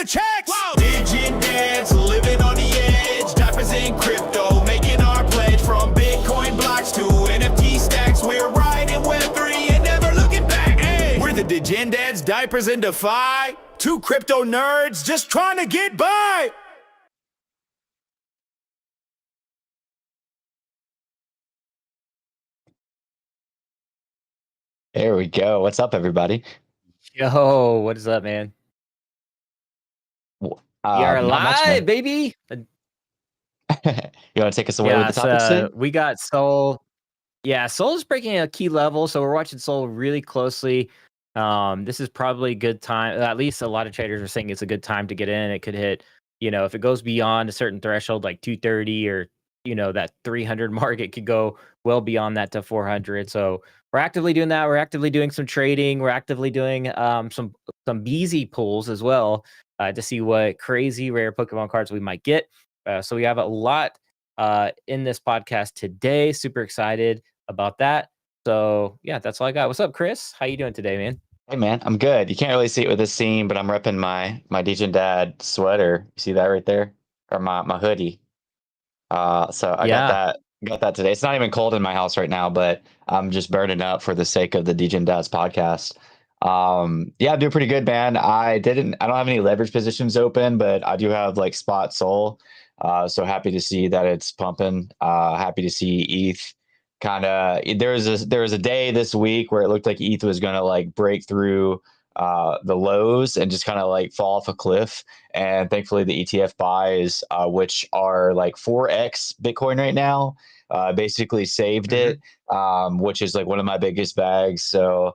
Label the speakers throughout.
Speaker 1: the checks.
Speaker 2: Whoa. Degen Dads, living on the edge. Diapers in crypto, making our pledge. From Bitcoin blocks to NFT stacks. We're riding Web3 and never looking back. Hey.
Speaker 1: We're the Degen Dads, diapers in DeFi. Two crypto nerds just trying to get by.
Speaker 3: There we go. What's up, everybody?
Speaker 4: Yo, what is up, man? We are
Speaker 3: Not much,
Speaker 4: live,
Speaker 3: man.
Speaker 4: baby.
Speaker 3: You want to take us away with the topics today?
Speaker 4: We got Sol. Yeah, Sol is breaking a key level, so we're watching Sol really closely. This is probably a good time. At least a lot of traders are saying it's a good time to get in. It could hit, if it goes beyond a certain threshold, like 230 or that 300 mark, it could go well beyond that to 400. So we're actively doing that. We're actively doing some trading. We're actively doing some BZ pulls as well to see what crazy rare Pokemon cards we might get. So we have a lot in this podcast today. Super excited about that. So yeah, that's all I got. What's up, Chris? How you doing today, man?
Speaker 3: Hey, man, I'm good. You can't really see it with this scene, but I'm repping my Degen Dad sweater. You see that right there? Or my hoodie. So I got that today. It's not even cold in my house right now, but I'm just burning up for the sake of the Degen Dads podcast. Yeah, I'm doing pretty good, man. I don't have any leverage positions open, but I do have like spot Sol. So happy to see that it's pumping. Happy to see ETH kind of. There was a day this week where it looked like ETH was gonna like break through the lows and just kind of like fall off a cliff. And thankfully the ETF buys, which are like 4x Bitcoin right now, basically saved it, which is like one of my biggest bags. So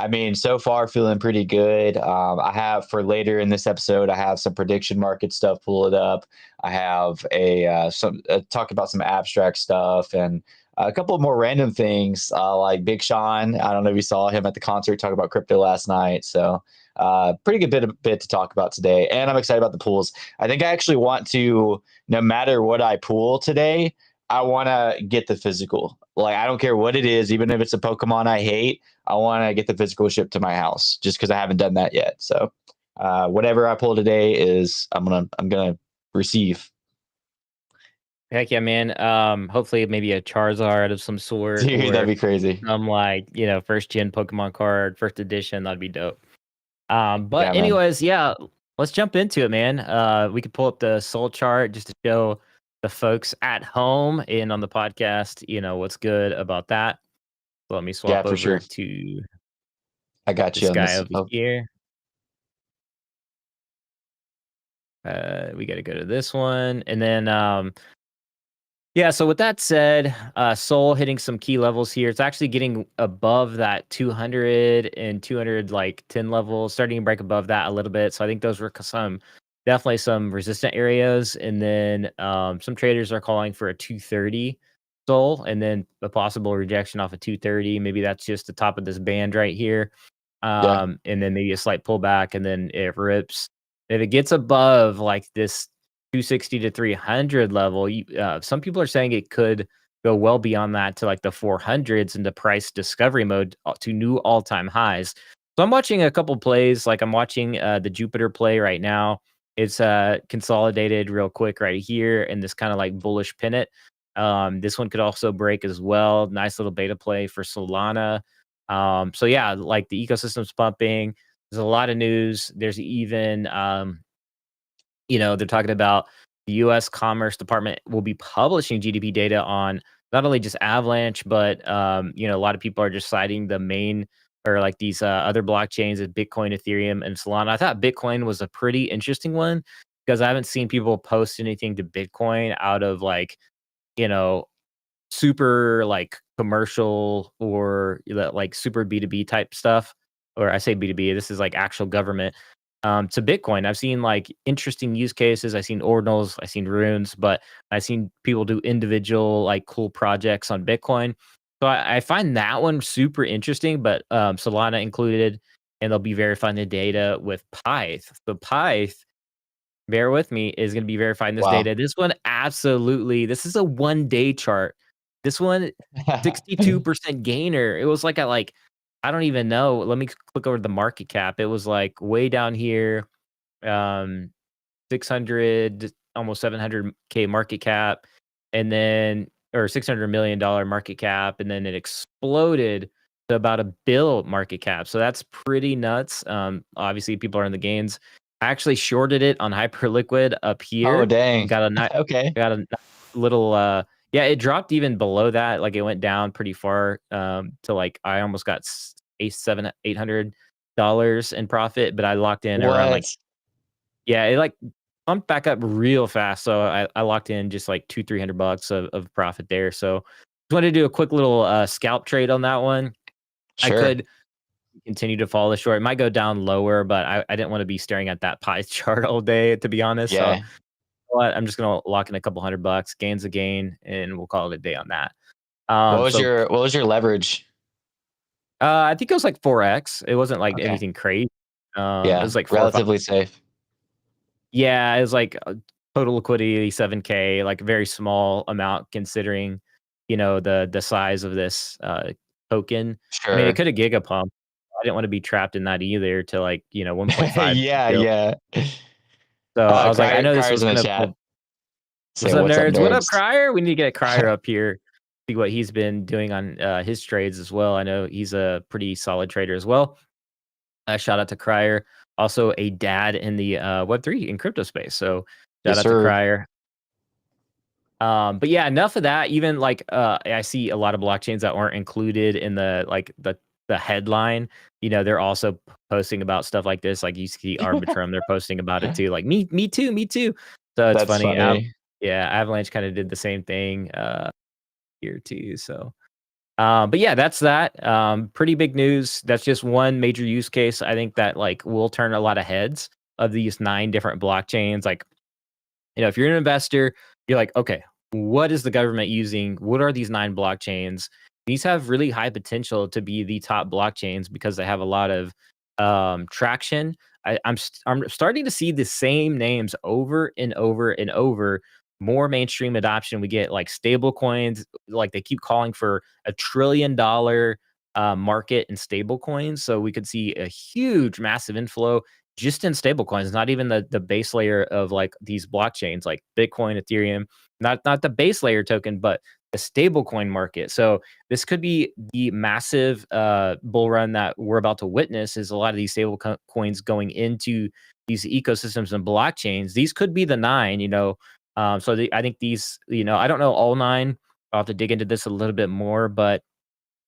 Speaker 3: I mean, so far feeling pretty good. I have for later in this episode, I have some prediction market stuff. Pull it up. I have some talk about some abstract stuff and a couple of more random things like Big Sean. I don't know if you saw him at the concert talk about crypto last night. So pretty good bit to talk about today. And I'm excited about the pools. I think I actually want to, no matter what I pool today, I want to get the physical. Like, I don't care what it is, even if it's a Pokemon I hate, I want to get the physical shipped to my house just because I haven't done that yet. So whatever I pull today is I'm gonna receive.
Speaker 4: Heck yeah, man. Hopefully maybe a Charizard of some sort.
Speaker 3: Dude, that'd be crazy.
Speaker 4: I'm like, first gen Pokemon card, first edition, that'd be dope. But
Speaker 3: Yeah,
Speaker 4: anyways, let's jump into it, man. We could pull up the Sol chart just to show the folks at home and on the podcast, what's good about that. So let me swap over to
Speaker 3: I got
Speaker 4: this
Speaker 3: you on
Speaker 4: guy
Speaker 3: this.
Speaker 4: over here. We got to go to this one. And then, so with that said, Sol hitting some key levels here. It's actually getting above that 200 and 200, like 10 levels, starting to break above that a little bit. So I think those were definitely some resistant areas. And then some traders are calling for a 230 Sol and then a possible rejection off of 230. Maybe that's just the top of this band right here. And then maybe a slight pullback and then it rips. If it gets above like this 260 to 300 level, some people are saying it could go well beyond that to like the 400s into price discovery mode to new all-time highs. So I'm watching a couple plays. Like I'm watching the Jupiter play right now. It's consolidated real quick right here in this kind of like bullish pennant. This one could also break as well. Nice little beta play for Solana. So yeah, like the ecosystem's pumping. There's a lot of news. There's even, they're talking about the U.S. Commerce Department will be publishing GDP data on not only just Avalanche, but, a lot of people are just citing the main or like these other blockchains as Bitcoin, Ethereum, and Solana. I thought Bitcoin was a pretty interesting one because I haven't seen people post anything to Bitcoin out of like, super like commercial or like super B2B type stuff. Or I say B2B, this is like actual government to Bitcoin. I've seen like interesting use cases. I've seen ordinals, I've seen runes, but I've seen people do individual like cool projects on Bitcoin. So I find that one super interesting, but Solana included, and they'll be verifying the data with Pyth. So Pyth, bear with me, is going to be verifying this data. This one, absolutely. This is a 1 day chart. This one, 62% gainer. It was like I don't even know. Let me click over the market cap. It was like way down here. um, 600, almost 700K market cap, and then or $600 million market cap, and then it exploded to about $1 billion market cap. So that's pretty nuts. Obviously, people are in the gains. I actually shorted it on Hyperliquid up
Speaker 3: Oh,
Speaker 4: here.
Speaker 3: dang.
Speaker 4: Got a nice,
Speaker 3: Okay.
Speaker 4: got a little. Yeah, it dropped even below that. Like it went down pretty far. To like I almost got $800 in profit, but I locked in around
Speaker 3: What?
Speaker 4: like yeah, it like bumped back up real fast. So I locked in just like $200-300 of profit there. So just wanted to do a quick little scalp trade on that one. I
Speaker 3: Sure.
Speaker 4: could continue to follow the short. It might go down lower, but I didn't want to be staring at that pie chart all day, to be honest. So
Speaker 3: Yeah.
Speaker 4: but I'm just gonna lock in a couple $100. Gain's a gain, and we'll call it a day on that. So
Speaker 3: What was your leverage?
Speaker 4: I think it was like 4x. It wasn't like
Speaker 3: Okay.
Speaker 4: anything crazy. It
Speaker 3: Yeah.
Speaker 4: was like 4 or 5.
Speaker 3: Relatively safe.
Speaker 4: Yeah, it was like total liquidity 7K, like very small amount considering, the size of this token. I mean, it
Speaker 3: Sure.
Speaker 4: could have giga pumped. I didn't want to be trapped in that either to like, 1.5
Speaker 3: Yeah,
Speaker 4: billion.
Speaker 3: yeah.
Speaker 4: So I was like, I know this
Speaker 3: Crier's
Speaker 4: was
Speaker 3: in the
Speaker 4: gonna
Speaker 3: chat.
Speaker 4: pull. What's
Speaker 3: Say
Speaker 4: up,
Speaker 3: what's up,
Speaker 4: nerds? What up,
Speaker 3: nerds?
Speaker 4: Crier? We need to get Crier up here. See what he's been doing on his trades as well. I know he's a pretty solid trader as well. Shout out to Crier, also a dad in the Web3 and crypto space. So shout
Speaker 3: Yes,
Speaker 4: out to
Speaker 3: sir.
Speaker 4: Crier. But yeah, enough of that. Even like I see a lot of blockchains that weren't included in the headline. They're also posting about stuff like this. Like you see Arbitrum, they're posting about it too. Like me too, me too. So it's
Speaker 3: That's
Speaker 4: funny.
Speaker 3: funny.
Speaker 4: Yeah, Avalanche kind of did the same thing here too. So but yeah, that's that. Pretty big news. That's just one major use case. I think that like will turn a lot of heads of these 9 different blockchains. Like, if you're an investor, you're like, okay, what is the government using? What are these 9 blockchains? These have really high potential to be the top blockchains because they have a lot of traction. I'm starting to see the same names over and over and over. More mainstream adoption. We get like stable coins, like they keep calling for $1 trillion market in stable coins. So we could see a huge, massive inflow just in stable coins, not even the base layer of like these blockchains like Bitcoin, Ethereum, not the base layer token, but the stable coin market. So this could be the massive bull run that we're about to witness is a lot of these stable coins going into these ecosystems and blockchains. These could be the 9, I think these, I don't know all 9. I'll have to dig into this a little bit more, but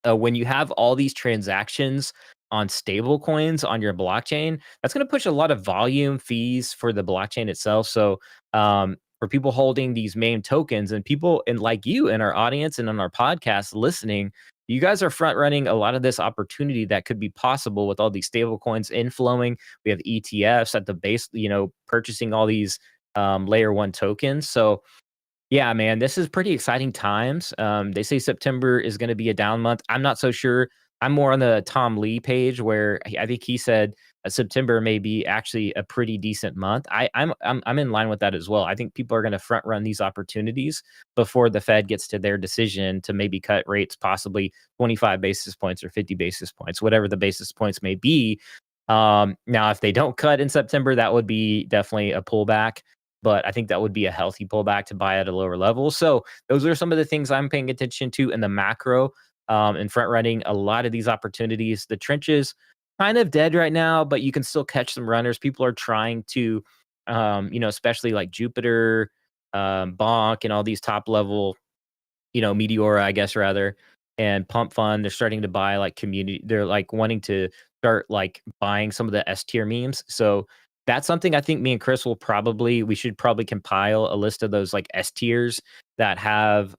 Speaker 4: when you have all these transactions on stable coins on your blockchain, that's going to push a lot of volume fees for the blockchain itself. So, for people holding these main tokens and people and like you in our audience and on our podcast listening, you guys are front running a lot of this opportunity that could be possible with all these stable coins inflowing. We have ETFs at the base, purchasing all these layer 1 tokens. So, yeah, man, this is pretty exciting times. They say September is going to be a down month. I'm not so sure. I'm more on the Tom Lee page where I think he said September may be actually a pretty decent month. I'm in line with that as well. I think people are going to front run these opportunities before the Fed gets to their decision to maybe cut rates, possibly 25 basis points or 50 basis points, whatever the basis points may be. Now, if they don't cut in September, that would be definitely a pullback. But I think that would be a healthy pullback to buy at a lower level. So those are some of the things I'm paying attention to in the macro and front running a lot of these opportunities. The trenches kind of dead right now, but you can still catch some runners. People are trying to, especially like Jupiter, Bonk, and all these top level, Meteora, I guess rather, and Pump Fund. They're starting to buy like community. They're like wanting to start like buying some of the S tier memes. So that's something I think me and Chris we should probably compile a list of those like S tiers that have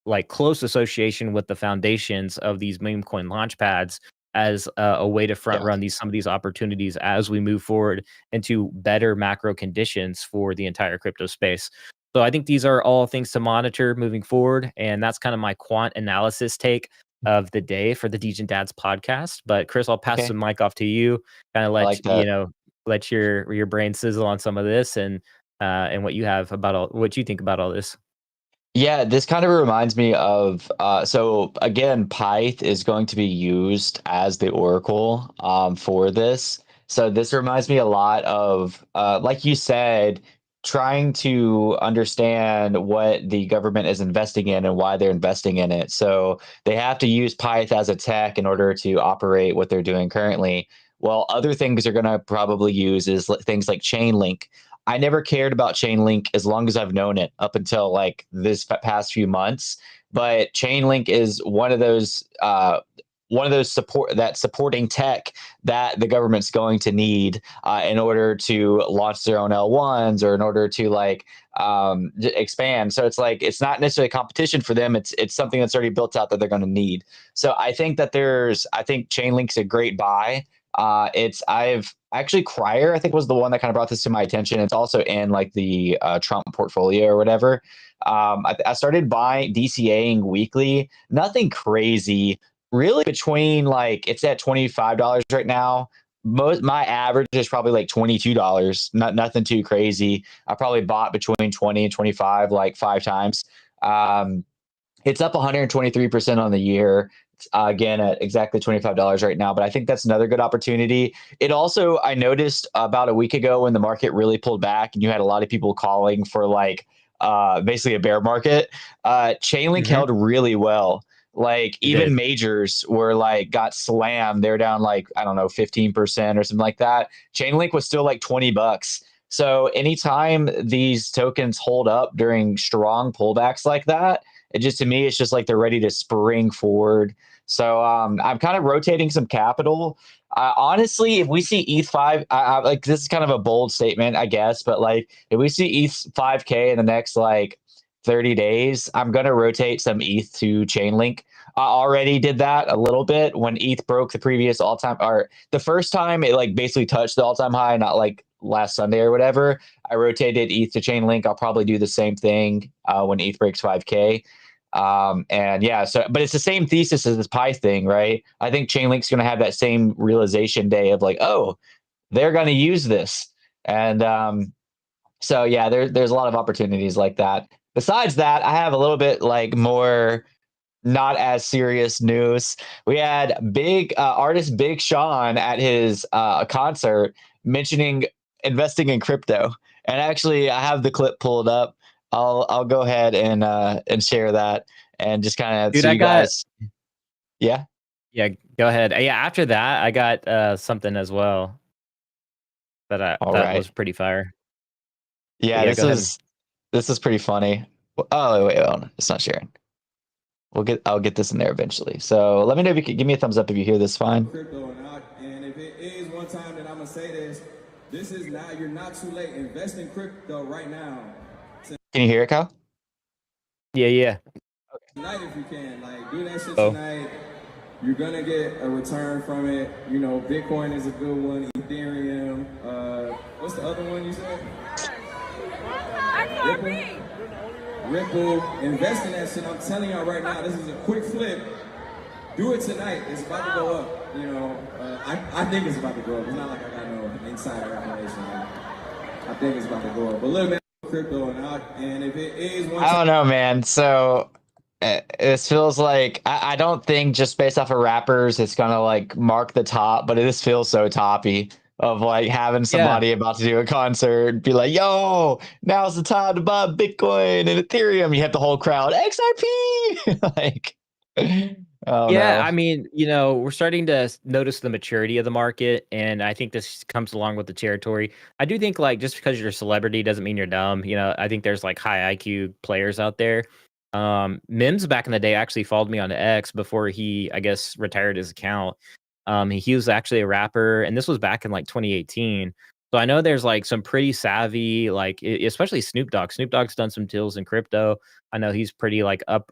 Speaker 4: like close association with the foundations of these meme coin launch pads as a way to front
Speaker 3: Yeah.
Speaker 4: run some of these opportunities as we move forward into better macro conditions for the entire crypto space. So I think these are all things to monitor moving forward, and that's kind of my quant analysis take of the day for the Degen Dads podcast. But Chris, I'll pass
Speaker 3: Okay.
Speaker 4: the mic off to you, kind of
Speaker 3: I
Speaker 4: let
Speaker 3: like that.
Speaker 4: let your brain sizzle on some of this and what you have about what you think about all this.
Speaker 3: Yeah, this kind of reminds me of so again, Pyth is going to be used as the oracle for this. So this reminds me a lot of, like you said, trying to understand what the government is investing in and why they're investing in it. So they have to use Pyth as a tech in order to operate what they're doing currently. Well, other things they're going to probably use is things like Chainlink. I never cared about Chainlink as long as I've known it up until like this past few months. But Chainlink is one of those supporting tech that the government's going to need in order to launch their own L1s or in order to like expand. So it's like it's not necessarily competition for them. It's something that's already built out that they're going to need. So I think that I think Chainlink's a great buy. I've actually Crier, I think, was the one that kind of brought this to my attention. It's also in like the Trump portfolio or whatever. I started buying DCAing weekly, nothing crazy really between like it's at $25 right now. My average is probably like $22. Nothing too crazy. I probably bought between 20 and 25 like 5 times. It's up 123% on the year. Again, at exactly $25 right now, but I think that's another good opportunity. It also, I noticed about a week ago when the market really pulled back and you had a lot of people calling for like basically a bear market, Chainlink held really well. Like even majors were like got slammed. They're down like, I don't know, 15% or something like that. Chainlink was still like $20. So anytime these tokens hold up during strong pullbacks like that, it just, to me, it's just like they're ready to spring forward. So I'm kind of rotating some capital. Honestly, if we see ETH 5, like this is kind of a bold statement, I guess, but like if we see ETH 5K in the next like 30 days, I'm going to rotate some ETH to Chainlink. I already did that a little bit when ETH broke the previous all-time, or the first time it like basically touched the all-time high, not like last Sunday or whatever. I rotated ETH to Chainlink. I'll probably do the same thing when ETH breaks 5K. And yeah, so but it's the same thesis as this Pi thing, right? I think Chainlink's going to have that same realization day of like, oh, they're going to use this, and so yeah, there's a lot of opportunities like that. Besides that, I have a little bit like more not as serious news. We had big artist Big Sean at his concert mentioning investing in crypto. And actually, I have the clip pulled up. I'll go ahead and share that and just kind of
Speaker 4: Dude,
Speaker 3: so you guys. Yeah.
Speaker 4: Yeah, go ahead. Yeah, after that, I got something as well
Speaker 3: All
Speaker 4: that
Speaker 3: right.
Speaker 4: was pretty fire. But
Speaker 3: Yeah,
Speaker 4: yeah, go ahead.
Speaker 3: this is pretty funny. Oh wait, hold on. It's not sharing. I'll get this in there eventually. So let me know if you can give me a thumbs up if you hear this fine.
Speaker 5: Crypto and if it is one time that I'm gonna say this is now, you're not too late. Invest in crypto right now.
Speaker 3: Can you hear it, Kyle?
Speaker 4: Yeah.
Speaker 5: Tonight if you can, like do that shit tonight. You're gonna get a return from it. You know, Bitcoin is a good one, Ethereum, what's the other one you said? Ripple. Invest in that shit. I'm telling y'all right now, this is a quick flip. Do it tonight. It's about to go up. You know, I think it's about to go up. It's not like I got no insider information. I think it's about to go up. But look, man, crypto and if it is one,
Speaker 3: I don't know, man. So it feels like I don't think just based off of rappers, it's gonna like mark the top, but it just feels so toppy of like having somebody about to do a concert be like, yo, now's the time to buy Bitcoin and Ethereum. You have the whole crowd XRP. Like, oh
Speaker 4: Yeah,
Speaker 3: no.
Speaker 4: I mean, we're starting to notice the maturity of the market, and I think this comes along with the territory. I do think like just because you're a celebrity doesn't mean you're dumb. I think there's like high IQ players out there. Mims back in the day actually followed me on X before he, I guess, retired his account. He was actually a rapper, and this was back in like 2018. So I know there's like some pretty savvy, like especially Snoop Dogg. Snoop Dogg's done some deals in crypto. I know he's pretty like up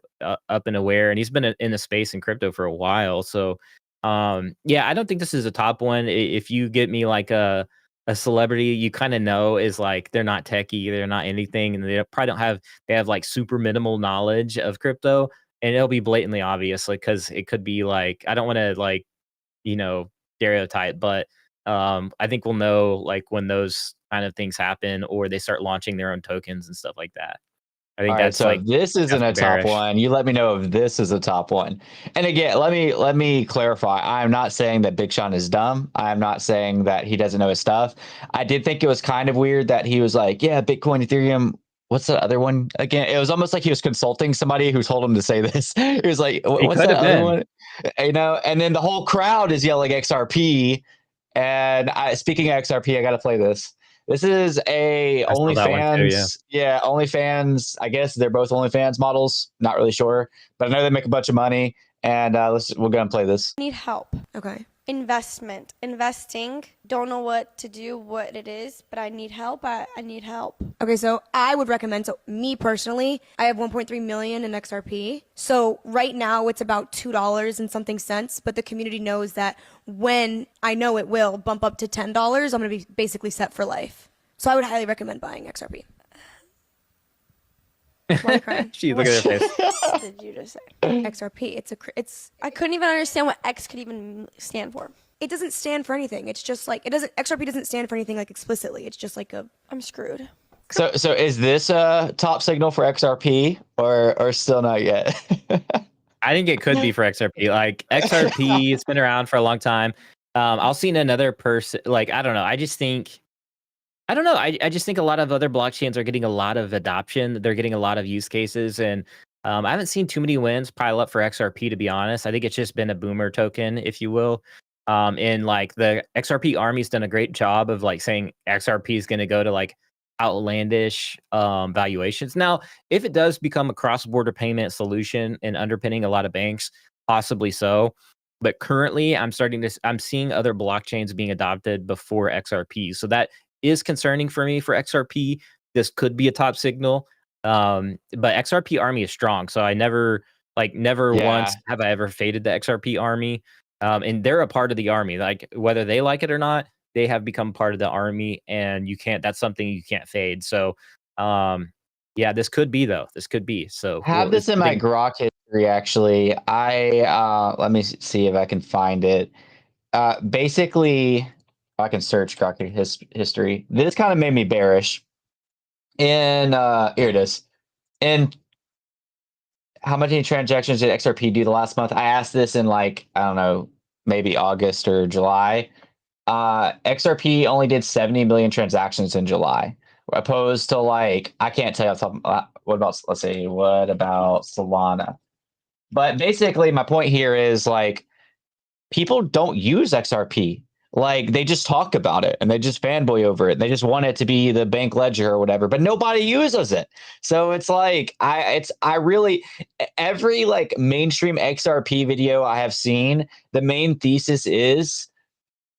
Speaker 4: and aware, and he's been in the space in crypto for a while. So yeah, I don't think this is a top one. If you get me like a celebrity you kind of know is like they're not techie, they're not anything, and they probably don't have they have like super minimal knowledge of crypto, and it'll be blatantly obvious, like because it could be like I don't want to like stereotype, but I think we'll know like when those kind of things happen or they start launching their own tokens and stuff like that. I think
Speaker 3: All right,
Speaker 4: that's
Speaker 3: so
Speaker 4: like
Speaker 3: if this isn't a
Speaker 4: definitely
Speaker 3: top
Speaker 4: bearish.
Speaker 3: one, you let me know if this is a top one. And again, let me clarify. I'm not saying that Big Sean is dumb. I'm not saying that he doesn't know his stuff. I did think it was kind of weird that he was like, yeah, Bitcoin, Ethereum. What's the other one again? It was almost like he was consulting somebody who told him to say this. He was like,
Speaker 4: He
Speaker 3: what's
Speaker 4: could
Speaker 3: that
Speaker 4: have
Speaker 3: other
Speaker 4: been.
Speaker 3: one? You know, and then the whole crowd is yelling XRP. And speaking of XRP, I got to play this. This is a
Speaker 4: I saw that one too. Yeah.
Speaker 3: OnlyFans. Yeah, OnlyFans. I guess they're both OnlyFans models. Not really sure, but I know they make a bunch of money. And we're gonna play this.
Speaker 6: Need help.
Speaker 7: Okay.
Speaker 6: Investing. Don't know what to do, what it is, but I need help. I need help.
Speaker 7: Okay, so I would recommend, so me personally, I have 1.3 million in XRP. So right now it's about $2 and something cents, but the community knows that when I know it will bump up to $10, I'm going to be basically set for life. So I would highly recommend buying XRP. Why are you crying?
Speaker 4: She look at her face.
Speaker 6: What did you just say?
Speaker 7: XRP, it's
Speaker 6: I couldn't even understand what X could even stand for.
Speaker 7: it doesn't stand for anything. It's just like XRP doesn't stand for anything like explicitly. It's just like a
Speaker 6: I'm screwed.
Speaker 3: So is this a top signal for XRP or still not yet?
Speaker 4: I think it could be for XRP. Like XRP, it's been around for a long time. I'll see another person. Like I don't know. I just think a lot of other blockchains are getting a lot of adoption. They're getting a lot of use cases, and I haven't seen too many wins pile up for XRP. To be honest, I think it's just been a boomer token, if you will. And like the XRP army's done a great job of like saying XRP is going to go to like outlandish valuations. Now, if it does become a cross-border payment solution and underpinning a lot of banks, possibly so. But currently, I'm seeing other blockchains being adopted before XRP. So that is concerning for me for XRP. This could be a top signal. But XRP army is strong. So I never once have I ever faded the XRP army. And they're a part of the army. Like whether they like it or not, they have become part of the army, and that's something you can't fade. So yeah, this could be though. This could be. So
Speaker 3: Have this in my Grok history actually. Let me see if I can find it. Basically, I can search Grok history. This kind of made me bearish. And here it is. And how many transactions did XRP do the last month? I asked this in like, I don't know, maybe August or July. XRP only did 70 million transactions in July, opposed to like, I can't tell you what about Solana? But basically my point here is like, people don't use XRP. Like they just talk about it and they just fanboy over it. And they just want it to be the bank ledger or whatever, but nobody uses it. So it's like every like mainstream XRP video I have seen, the main thesis is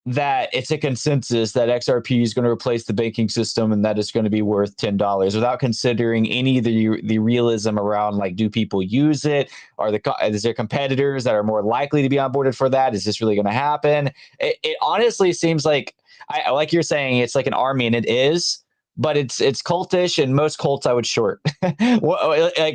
Speaker 3: that it's a consensus that XRP is going to replace the banking system and that it's going to be worth $10 without considering any of the realism around like, do people use it? Is there competitors that are more likely to be onboarded for that? Is this really going to happen? It honestly seems like, like you're saying, it's like an army, and it is, but it's cultish, and most cults I would short.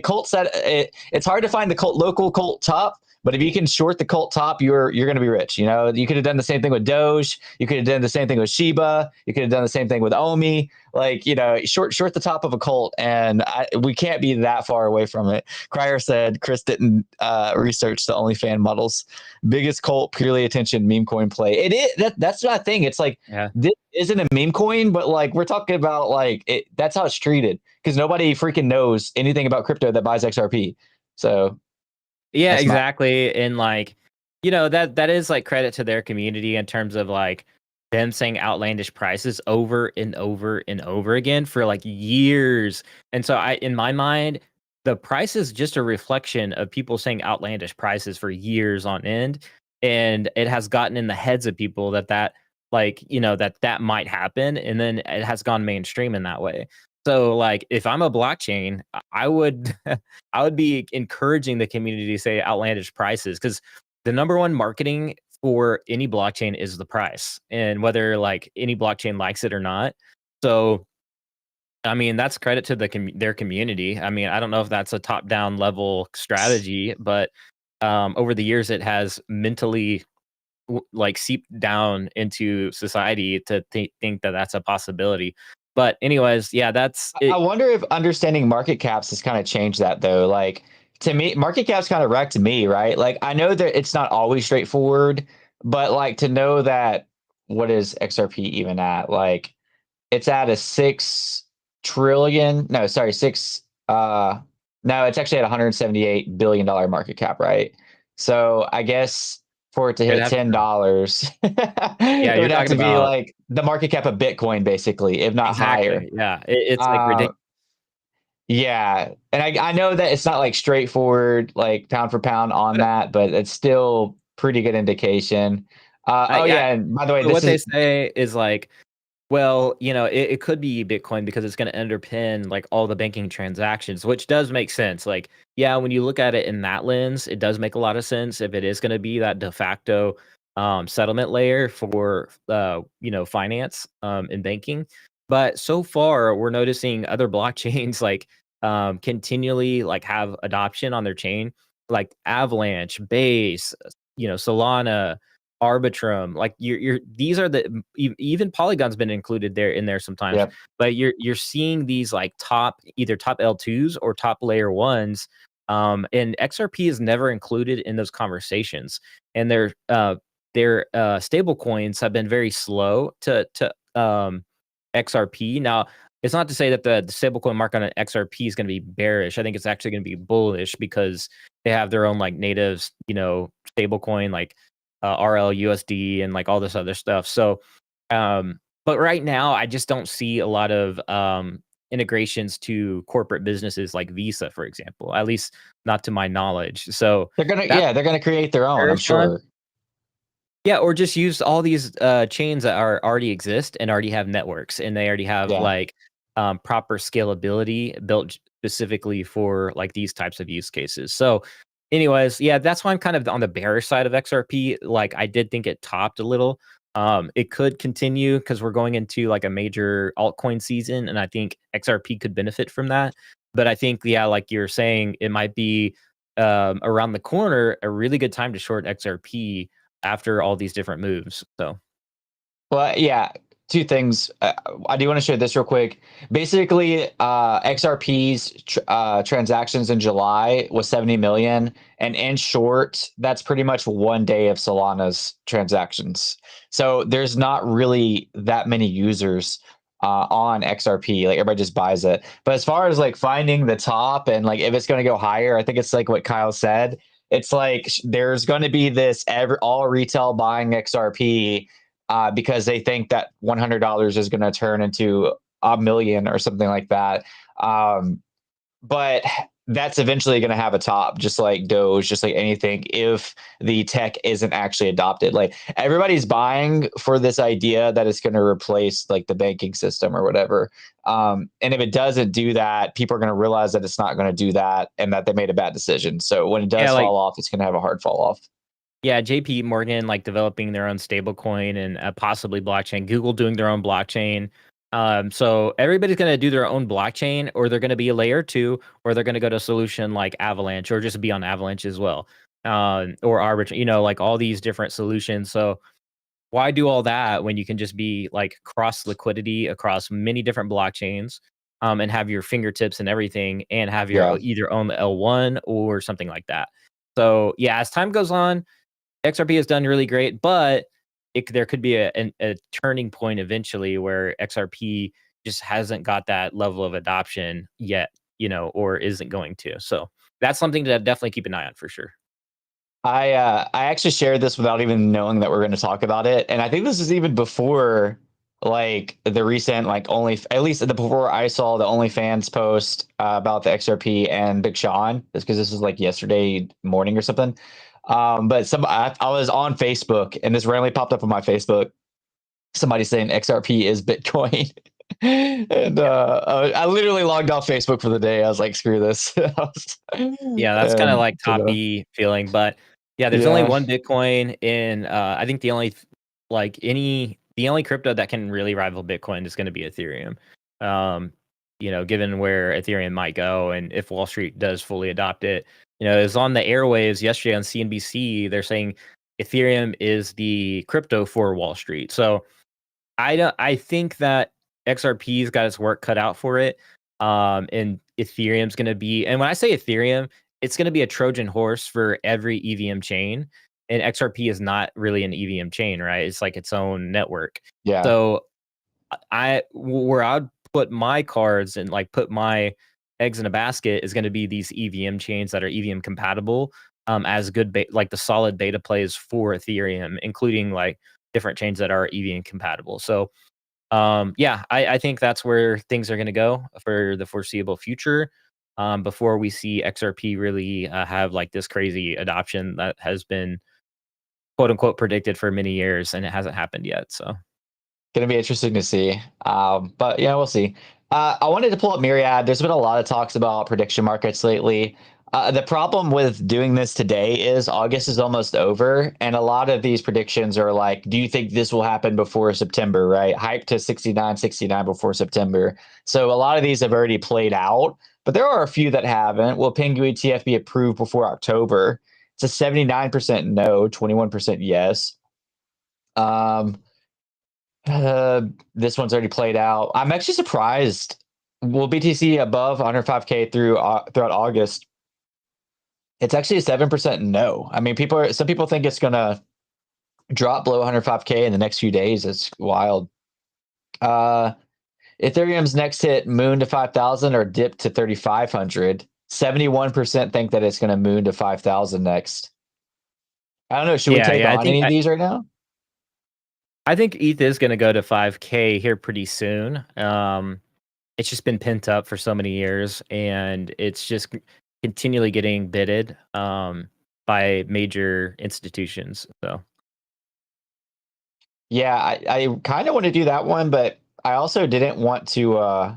Speaker 3: Cult said it's hard to find the local cult top. But if you can short the cult top, you're going to be rich. You know, you could have done the same thing with Doge. You could have done the same thing with Shiba. You could have done the same thing with Omi. Like, you know, short the top of a cult, and we can't be that far away from it. Cryer said Chris didn't research the OnlyFans models. Biggest cult, purely attention, meme coin play. It is that's my thing. It's like This isn't a meme coin, but like we're talking about like that's how it's treated, because nobody freaking knows anything about crypto that buys XRP. So.
Speaker 4: Yeah, exactly. And like, you know, that is like credit to their community in terms of like them saying outlandish prices over and over and over again for like years. And so in my mind, the price is just a reflection of people saying outlandish prices for years on end. And it has gotten in the heads of people that like, you know, that might happen. And then it has gone mainstream in that way. So like if I'm a blockchain, I would be encouraging the community to say outlandish prices, because the number one marketing for any blockchain is the price, and whether like any blockchain likes it or not. So I mean, that's credit to their community. I mean, I don't know if that's a top-down level strategy, but over the years it has mentally like seeped down into society to think that that's a possibility. But anyways, yeah, that's
Speaker 3: I
Speaker 4: it.
Speaker 3: wonder if understanding market caps has kind of changed that though. Like to me, market caps kind of wrecked me, right? Like I know that it's not always straightforward, but like to know that what is XRP even at? Like it's at a 6 trillion. No, sorry, no, it's actually at $178 billion market cap, right? So I guess for it to
Speaker 4: You'd
Speaker 3: hit
Speaker 4: have to,
Speaker 3: $10,
Speaker 4: yeah,
Speaker 3: it
Speaker 4: you're
Speaker 3: would have
Speaker 4: talking
Speaker 3: to be
Speaker 4: about
Speaker 3: like the market cap of Bitcoin, basically, if not higher.
Speaker 4: exactly. Yeah, it's like
Speaker 3: Uh,
Speaker 4: ridiculous.
Speaker 3: yeah, and I know that it's not like straightforward, like pound for pound on
Speaker 4: But
Speaker 3: that, but it's still pretty good indication. Oh
Speaker 4: yeah,
Speaker 3: yeah, and by the way,
Speaker 4: but
Speaker 3: this
Speaker 4: what they
Speaker 3: is
Speaker 4: say is like, well, it could be Bitcoin because it's going to underpin like all the banking transactions, which does make sense. Like, yeah, when you look at it in that lens, it does make a lot of sense if it is going to be that de facto settlement layer for finance and banking. But so far, we're noticing other blockchains like continually like have adoption on their chain, like Avalanche, Base, Solana, Arbitrum, like you're these are the even Polygon's been included there in there sometimes,
Speaker 3: yeah.
Speaker 4: but you're seeing these like either top L2s or top layer ones, and XRP is never included in those conversations, and their stable coins have been very slow to XRP. Now, it's not to say that the stablecoin market on an XRP is going to be bearish. I think it's actually going to be bullish because they have their own like native, stablecoin like RLUSD and like all this other stuff. So, but right now, I just don't see a lot of integrations to corporate businesses like Visa, for example, at least not to my knowledge. So that's
Speaker 3: They're gonna create their own, I'm
Speaker 4: bearish one.
Speaker 3: sure.
Speaker 4: Yeah, or just use all these chains that are already exist and already have networks, and they already have
Speaker 3: Yeah.
Speaker 4: like proper scalability built specifically for like these types of use cases. So, anyways, yeah, that's why I'm kind of on the bearish side of XRP. Like, I did think it topped a little. It could continue because we're going into like a major altcoin season, and I think XRP could benefit from that. But I think, yeah, like you're saying, it might be around the corner a really good time to short XRP after all these different moves. So
Speaker 3: Well, yeah, two things. I do want to share this real quick. Basically, XRP's transactions in July was 70 million, and in short, that's pretty much one day of Solana's transactions. So there's not really that many users on XRP. Like everybody just buys it. But as far as like finding the top and like if it's going to go higher, I think it's like what Kyle said. It's like there's going to be this all retail buying XRP because they think that $100 is going to turn into a million or something like that. But that's eventually going to have a top, just like Doge, just like anything, if the tech isn't actually adopted. Like everybody's buying for this idea that it's going to replace like the banking system or whatever. And if it doesn't do that, people are going to realize that it's not going to do that and that they made a bad decision. So when it
Speaker 4: yeah,
Speaker 3: does
Speaker 4: like
Speaker 3: fall off, it's going to have a hard fall off.
Speaker 4: yeah, JP Morgan like developing their own stablecoin and possibly blockchain. Google doing their own blockchain. So everybody's going to do their own blockchain, or they're going to be a layer two, or they're going to go to a solution like Avalanche, or just be on Avalanche as well, or Arbitrum. Like all these different solutions. So why do all that when you can just be like cross liquidity across many different blockchains, and have your fingertips and everything, and have your
Speaker 3: Yeah.
Speaker 4: either own the L1 or something like that. So yeah, as time goes on, XRP has done really great, but there could be a turning point eventually where XRP just hasn't got that level of adoption yet, or isn't going to. So that's something to definitely keep an eye on for sure.
Speaker 3: I actually shared this without even knowing that we're going to talk about it, and I think this is even before like the recent like only at least before I saw the OnlyFans post about the XRP and Big Sean. It's because this was like yesterday morning or something. But I was on Facebook and this randomly popped up on my Facebook. Somebody saying XRP is Bitcoin. And I literally logged off Facebook for the day. I was like, screw this.
Speaker 4: Yeah, that's kind of
Speaker 3: And
Speaker 4: like top B feeling, but yeah, there's only
Speaker 3: yeah,
Speaker 4: one Bitcoin in I think the only crypto that can really rival Bitcoin is going to be Ethereum. Given where Ethereum might go and if Wall Street does fully adopt it. It was on the airwaves yesterday on CNBC. They're saying Ethereum is the crypto for Wall Street. So I think that XRP's got its work cut out for it. And Ethereum's going to be, and when I say Ethereum, it's going to be a Trojan horse for every EVM chain. And XRP is not really an EVM chain, right? It's like its own network.
Speaker 3: Yeah.
Speaker 4: So where I'd put my cards and like put my eggs in a basket is going to be these EVM chains that are EVM compatible, as good like the solid beta plays for Ethereum, including like different chains that are EVM compatible. So I think that's where things are going to go for the foreseeable future, before we see XRP really have like this crazy adoption that has been quote unquote predicted for many years, and it hasn't happened yet. So
Speaker 3: Gonna be interesting to see. But yeah, we'll see. I wanted to pull up Myriad. There's been a lot of talks about prediction markets lately. The problem with doing this today is August is almost over, and a lot of these predictions are like, do you think this will happen before September, right? Hype to 69 before September. So a lot of these have already played out, but there are a few that haven't. Will Pengu ETF be approved before October? It's a 79% no, 21% yes. This one's already played out. I'm actually surprised. Will BTC above 105K throughout August? It's actually a 7% no. I mean, some people think it's gonna drop below 105K in the next few days. It's wild. Ethereum's next hit moon to 5,000 or dip to 3,500. 71% think that it's gonna moon to 5,000 next. I don't know. Should we take on any of these right now?
Speaker 4: I think ETH is going to go to 5K here pretty soon. It's just been pent up for so many years, and it's just continually getting bidded by major institutions. So,
Speaker 3: yeah, I kind of want to do that one, but I also didn't want to. I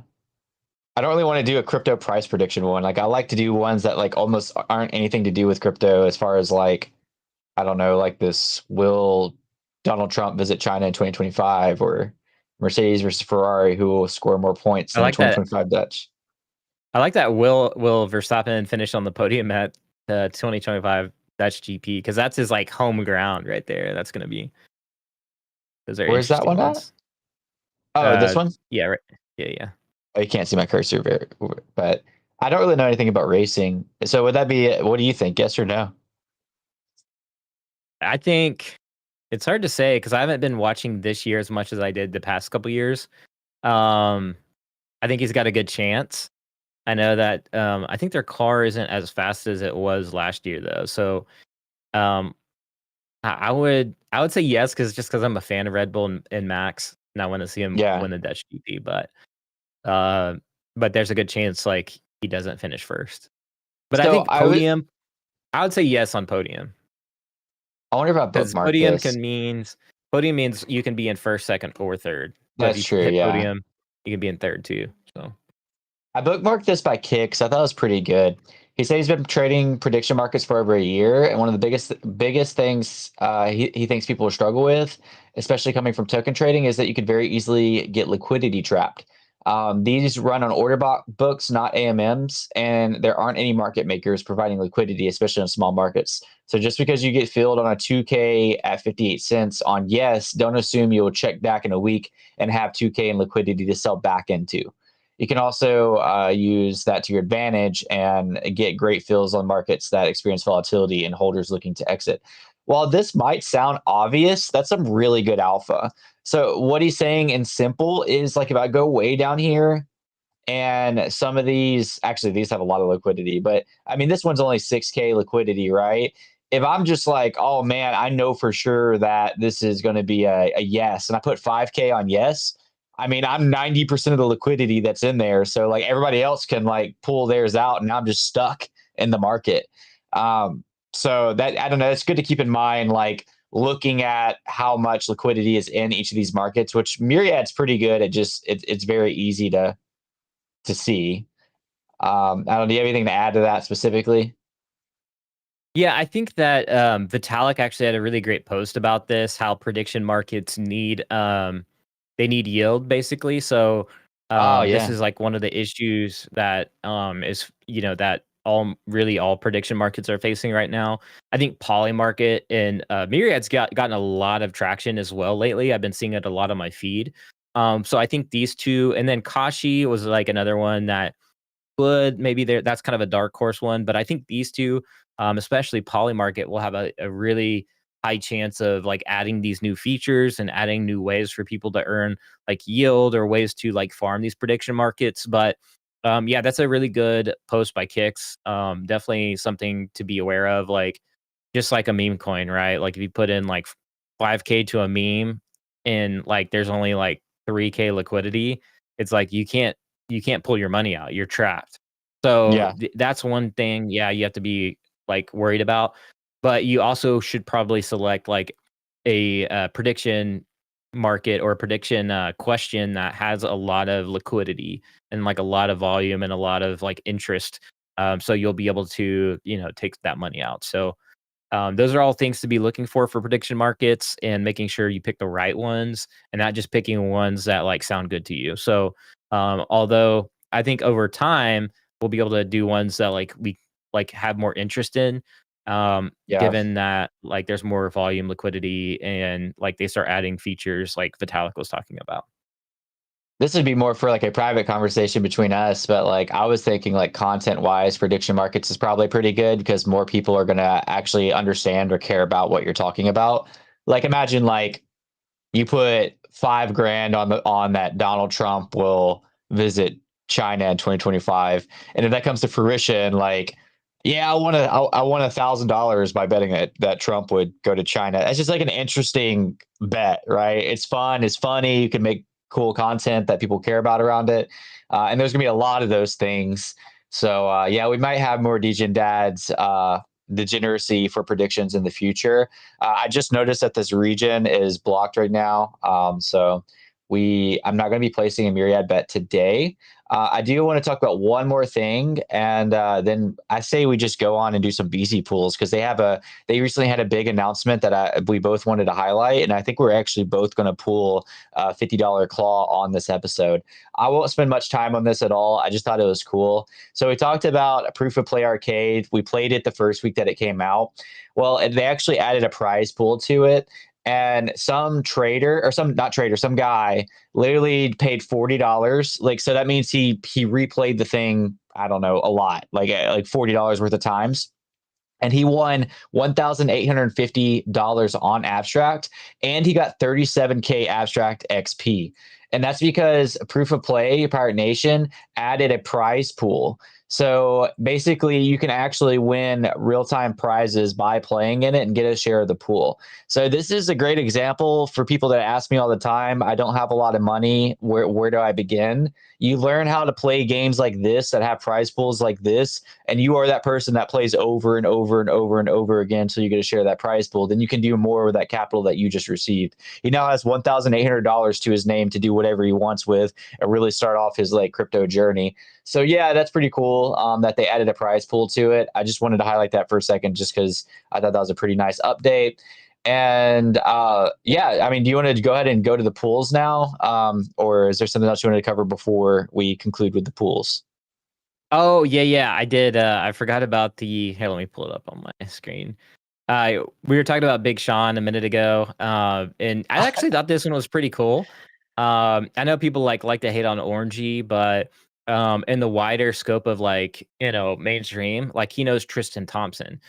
Speaker 3: don't really want to do a crypto price prediction one. Like, I like to do ones that like almost aren't anything to do with crypto, as far as like, I don't know, like this will Donald Trump visit China in 2025, or Mercedes versus Ferrari, who will score more points than 2025 Dutch.
Speaker 4: I like that. Will Verstappen finish on the podium at the 2025 Dutch GP? Because that's his like home ground right there. That's going to be.
Speaker 3: Where's that one at? Oh, this one?
Speaker 4: Yeah, right. Yeah.
Speaker 3: Oh, you can't see my cursor, but I don't really know anything about racing. So would that be? What do you think? Yes or no?
Speaker 4: I think. It's hard to say because I haven't been watching this year as much as I did the past couple years. I think he's got a good chance. I know that I think their car isn't as fast as it was last year though. So I would say yes, because I'm a fan of Red Bull and Max, and I want to see him win the Dutch GP. But there's a good chance like he doesn't finish first. But so I think podium. I would say yes on podium.
Speaker 3: I wonder about bookmark
Speaker 4: podium
Speaker 3: this.
Speaker 4: Podium means you can be in first, second, or third.
Speaker 3: That's true. Yeah,
Speaker 4: podium, you can be in third too. So
Speaker 3: I bookmarked this by Kicks. I thought it was pretty good. He said he's been trading prediction markets for over a year, and one of the biggest things he thinks people will struggle with, especially coming from token trading, is that you could very easily get liquidity trapped. These run on order books, not AMMs, and there aren't any market makers providing liquidity, especially in small markets. So just because you get filled on a 2K at 58 cents on Yes, don't assume you'll check back in a week and have 2K in liquidity to sell back into. You can also use that to your advantage and get great fills on markets that experience volatility and holders looking to exit. While this might sound obvious, that's some really good alpha. So what he's saying in simple is, like, if I go way down here, and some of these, actually these have a lot of liquidity, but I mean, this one's only 6K liquidity, right? If I'm just like, oh man, I know for sure that this is going to be a yes, and I put 5K on yes, I mean, I'm 90% of the liquidity that's in there. So like everybody else can like pull theirs out, and I'm just stuck in the market. So that, I don't know, it's good to keep in mind, like looking at how much liquidity is in each of these markets, which Myriad's pretty good at. Just it's very easy to see. I don't know, do you have anything to add to that specifically?
Speaker 4: Yeah, I think that Vitalik actually had a really great post about this, how prediction markets need they need yield basically. So this is like one of the issues that is, that all prediction markets are facing right now. I think Polymarket and Myriad's gotten a lot of traction as well lately. I've been seeing it a lot on my feed. So I think these two, and then Kashi was like another one that would maybe there. That's kind of a dark horse one, but I think these two, especially Polymarket, will have a really high chance of like adding these new features and adding new ways for people to earn like yield or ways to like farm these prediction markets. But yeah, that's a really good post by Kix. Definitely something to be aware of. Like just like a meme coin, right? Like if you put in like 5K to a meme and like there's only like 3K liquidity, it's like you can't pull your money out. You're trapped. So
Speaker 3: Yeah.
Speaker 4: that's one thing, yeah, you have to be like worried about. But you also should probably select like a prediction market or prediction question that has a lot of liquidity and like a lot of volume and a lot of like interest. So you'll be able to, take that money out. So those are all things to be looking for prediction markets, and making sure you pick the right ones and not just picking ones that like sound good to you. So although I think over time we'll be able to do ones that like we like have more interest in,
Speaker 3: Yeah.
Speaker 4: given that like there's more volume, liquidity, and like they start adding features like Vitalik was talking about.
Speaker 3: This would be more for like a private conversation between us, but like I was thinking like content wise, prediction markets is probably pretty good because more people are going to actually understand or care about what you're talking about. Like imagine like you put 5 grand on that Donald Trump will visit China in 2025, and if that comes to fruition, like, yeah, I won $1,000 by betting that Trump would go to China. That's just like an interesting bet, right? It's fun, it's funny. You can make cool content that people care about around it, and there's gonna be a lot of those things. So yeah, we might have more Degen Dads degeneracy for predictions in the future. I just noticed that this region is blocked right now. So I'm not going to be placing a myriad bet today. I do want to talk about one more thing, and then I say we just go on and do some BZ pools because they recently had a big announcement that we both wanted to highlight, and I think we're actually both going to pool $50 claw on this episode. I won't spend much time on this at all. I just thought it was cool. So we talked about a proof of play arcade. We played it the first week that it came out. Well, they actually added a prize pool to it. And some trader or some not trader, some guy literally paid $40. Like, so that means he replayed the thing, I don't know, a lot, like $40 worth of times. And he won $1,850 on abstract, and he got 37K abstract XP. And that's because Proof of Play, Pirate Nation, added a prize pool. So basically, you can actually win real-time prizes by playing in it and get a share of the pool. So this is a great example for people that ask me all the time, I don't have a lot of money. Where do I begin? You learn how to play games like this that have prize pools like this, and you are that person that plays over and over and over and over again so you get to share that prize pool. Then you can do more with that capital that you just received. He now has $1,800 to his name to do whatever he wants with and really start off his like crypto journey. So yeah, that's pretty cool that they added a prize pool to it. I just wanted to highlight that for a second just because I thought that was a pretty nice update. And yeah, I mean, do you want to go ahead and go to the pools now? Or is there something else you wanted to cover before we conclude with the pools?
Speaker 4: Oh, yeah, I did. I forgot about hey, let me pull it up on my screen. We were talking about Big Sean a minute ago, and I actually thought this one was pretty cool. I know people like to hate on Orangey, but in the wider scope of like, mainstream, like he knows Tristan Thompson.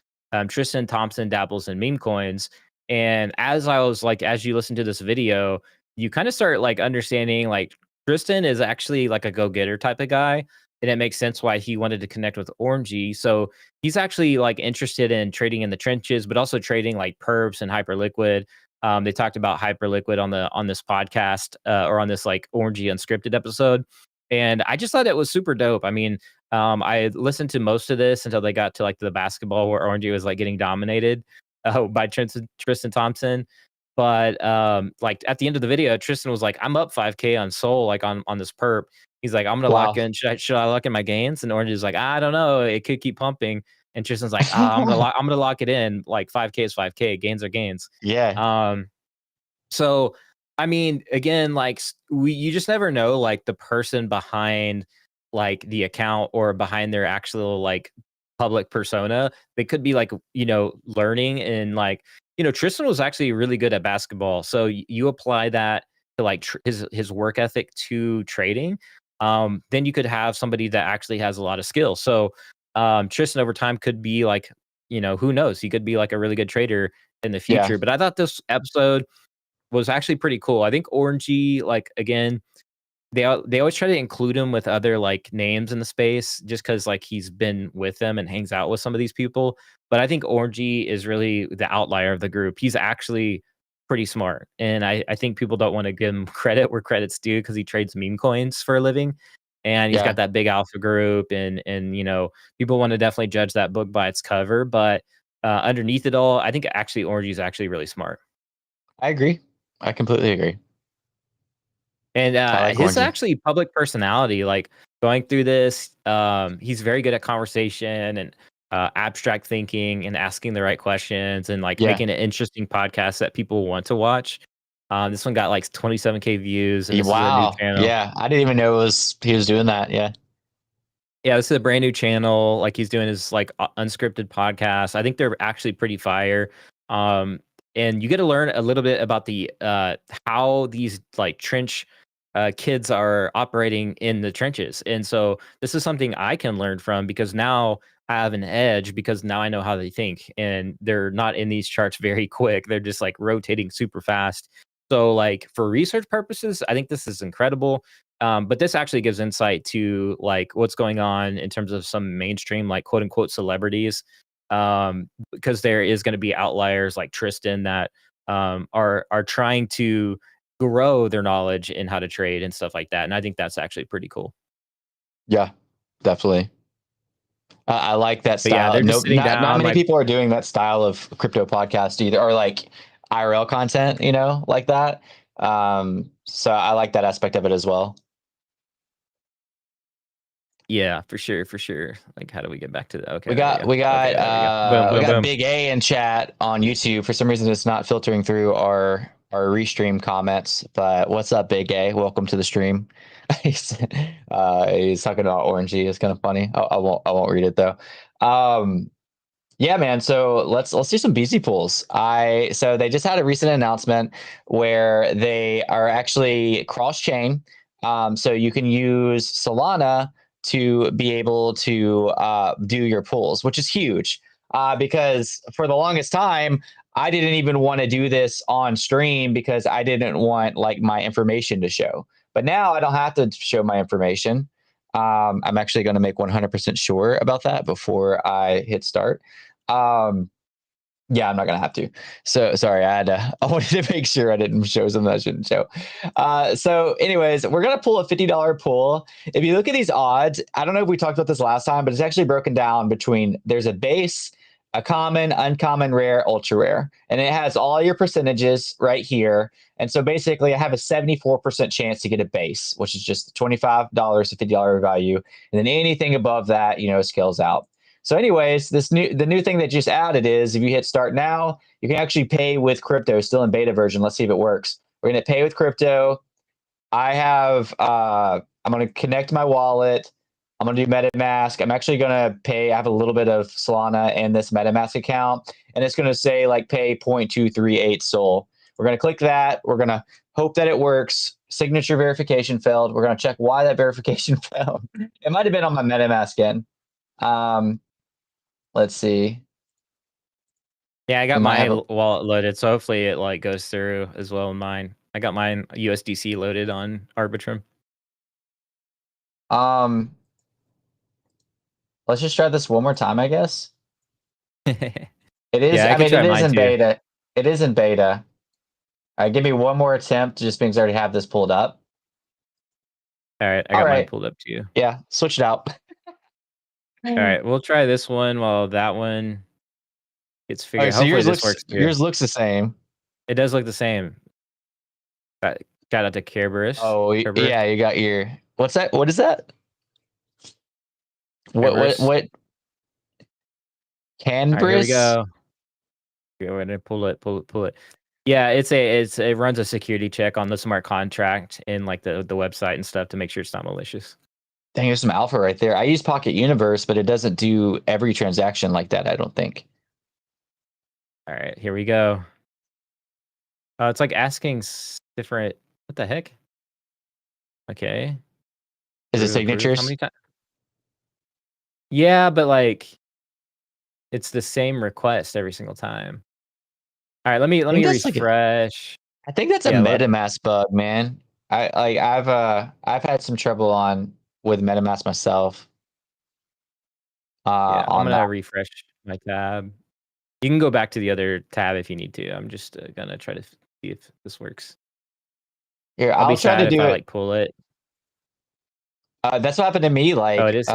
Speaker 4: Tristan Thompson dabbles in meme coins. And as you listen to this video, you kind of start like understanding like Tristan is actually like a go-getter type of guy. And it makes sense why he wanted to connect with Orangey. So he's actually like interested in trading in the trenches, but also trading like perps and hyperliquid. They talked about hyperliquid on this podcast or on this like Orangey unscripted episode. And I just thought it was super dope. I mean, I listened to most of this until they got to like the basketball where Orangey was like getting dominated by Tristan Thompson. But like at the end of the video, Tristan was like, I'm up 5K on Soul, like on this perp. He's like, I'm gonna
Speaker 3: Wow.
Speaker 4: lock in. Should I lock in my gains? And Orange is like, I don't know. It could keep pumping. And Tristan's like, I'm gonna lock it in. Like 5K is 5K. Gains are gains.
Speaker 3: Yeah.
Speaker 4: So I mean, again, like you just never know, like the person behind like the account or behind their actual like public persona. They could be like, learning and like, Tristan was actually really good at basketball. So you apply that to like his work ethic to trading, then you could have somebody that actually has a lot of skill. So Tristan over time could be like, who knows? He could be like a really good trader in the
Speaker 3: Yeah.
Speaker 4: future. But I thought this episode was actually pretty cool. I think Orangey, like again, they always try to include him with other like names in the space just because like he's been with them and hangs out with some of these people. But I think Orangey is really the outlier of the group. He's actually pretty smart. And I think people don't want to give him credit where credit's due because he trades meme coins for a living. And he's
Speaker 3: Yeah.
Speaker 4: got that big alpha group and people want to definitely judge that book by its cover. But underneath it all, I think actually Orangey is actually really smart.
Speaker 3: I agree. I completely agree.
Speaker 4: And
Speaker 3: I like
Speaker 4: his
Speaker 3: Orangey.
Speaker 4: actually public personality, like going through this, he's very good at conversation and abstract thinking and asking the right questions and like
Speaker 3: Yeah.
Speaker 4: making an interesting podcast that people want to watch. This one got like 27K views, and this is a new
Speaker 3: Wow.
Speaker 4: channel.
Speaker 3: Yeah, I didn't even know he was doing that. Yeah.
Speaker 4: Yeah, this is a brand new channel. Like he's doing his like unscripted podcast. I think they're actually pretty fire. And you get to learn a little bit about the how these like trench kids are operating in the trenches. And so this is something I can learn from because now I have an edge because now I know how they think and they're not in these charts very quick. They're just like rotating super fast. So like for research purposes, I think this is incredible. But this actually gives insight to like what's going on in terms of some mainstream like quote unquote celebrities. Because there is going to be outliers like Tristan that are trying to grow their knowledge in how to trade and stuff like that. And I think that's actually pretty cool.
Speaker 3: Yeah, definitely. I like that
Speaker 4: But yeah,
Speaker 3: style.
Speaker 4: they're just sitting
Speaker 3: Not
Speaker 4: down,
Speaker 3: many
Speaker 4: like,
Speaker 3: people are doing that style of crypto podcast either, or like IRL content, like that. So I like that aspect of it as well.
Speaker 4: yeah, for sure, for sure. Like, how do we get back to that? Okay,
Speaker 3: We
Speaker 4: there
Speaker 3: got
Speaker 4: we go. Okay, there we go. Boom, boom, boom.
Speaker 3: Big A in chat on YouTube. For some reason, it's not filtering through our restream comments. But what's up, Big A? Welcome to the stream. he's talking about Orangey. It's kind of funny. I won't read it though. Yeah, man. So let's do some BZ pools. So they just had a recent announcement where they are actually cross chain. So you can use Solana to be able to do your pools, which is huge. Because for the longest time, I didn't even want to do this on stream because I didn't want like my information to show. But now I don't have to show my information. I'm actually going to make 100% sure about that before I hit start. Yeah, I'm not gonna have to. So sorry, I wanted to make sure I didn't show something I shouldn't show. So anyways, we're gonna pull a $50 pool. If you look at these odds, I don't know if we talked about this last time, but it's actually broken down between there's a base, a common, uncommon, rare, ultra rare, and it has all your percentages right here. And so basically, I have a 74% chance to get a base, which is just $25 to $50 value, and then anything above that, scales out. So anyways, the new thing that just added is if you hit start now, you can actually pay with crypto, still in beta version. Let's see if it works. We're going to pay with crypto. I have, I'm going to connect my wallet. I'm going to do MetaMask. I'm actually going to pay. I have a little bit of Solana in this MetaMask account, and it's going to say like pay 0.238 SOL. We're going to click that. We're going to hope that it works. Signature verification failed. We're going to check why that verification failed. It might have been on my MetaMask end. Let's see.
Speaker 4: Yeah, I got my wallet loaded, so hopefully it like goes through as well in mine. I got mine USDC loaded on Arbitrum.
Speaker 3: Let's just try this one more time, I guess. It is.
Speaker 4: Yeah,
Speaker 3: it is in beta. It is in beta. All right, give me one more attempt, just because I already have this pulled up.
Speaker 4: All right, I got mine pulled up too.
Speaker 3: Yeah, switch it out.
Speaker 4: All right, we'll try this one while that one gets figured.
Speaker 3: Right, so
Speaker 4: hopefully this works too.
Speaker 3: Yours looks the same.
Speaker 4: It does look the same. Shout out to Kerberos.
Speaker 3: Oh, yeah, you got your. What's that? What is that? What? Canberra?
Speaker 4: Right, here we go. We're gonna pull it. Yeah, it runs a security check on the smart contract and like the website and stuff to make sure it's not malicious.
Speaker 3: Dang, there's some alpha right there. I use Pocket Universe, but it doesn't do every transaction like that, I don't think.
Speaker 4: All right, here we go. It's like asking different What the heck? Okay.
Speaker 3: Is it
Speaker 4: Approve, approve. How
Speaker 3: signatures?
Speaker 4: many times? Yeah, but like it's the same request every single time. All right, let me refresh.
Speaker 3: I think that's a
Speaker 4: Yeah, what?
Speaker 3: MetaMask bug, man. I've had some trouble with MetaMask myself.
Speaker 4: Yeah, I'm
Speaker 3: On
Speaker 4: gonna
Speaker 3: that.
Speaker 4: refresh my tab. You can go back to the other tab if you need to. I'm just gonna try to see if this works.
Speaker 3: Here,
Speaker 4: I'll be
Speaker 3: I'll try to
Speaker 4: sad if
Speaker 3: do
Speaker 4: I
Speaker 3: it.
Speaker 4: like pull it.
Speaker 3: That's what happened to me.
Speaker 4: Oh, it
Speaker 3: Like,
Speaker 4: is.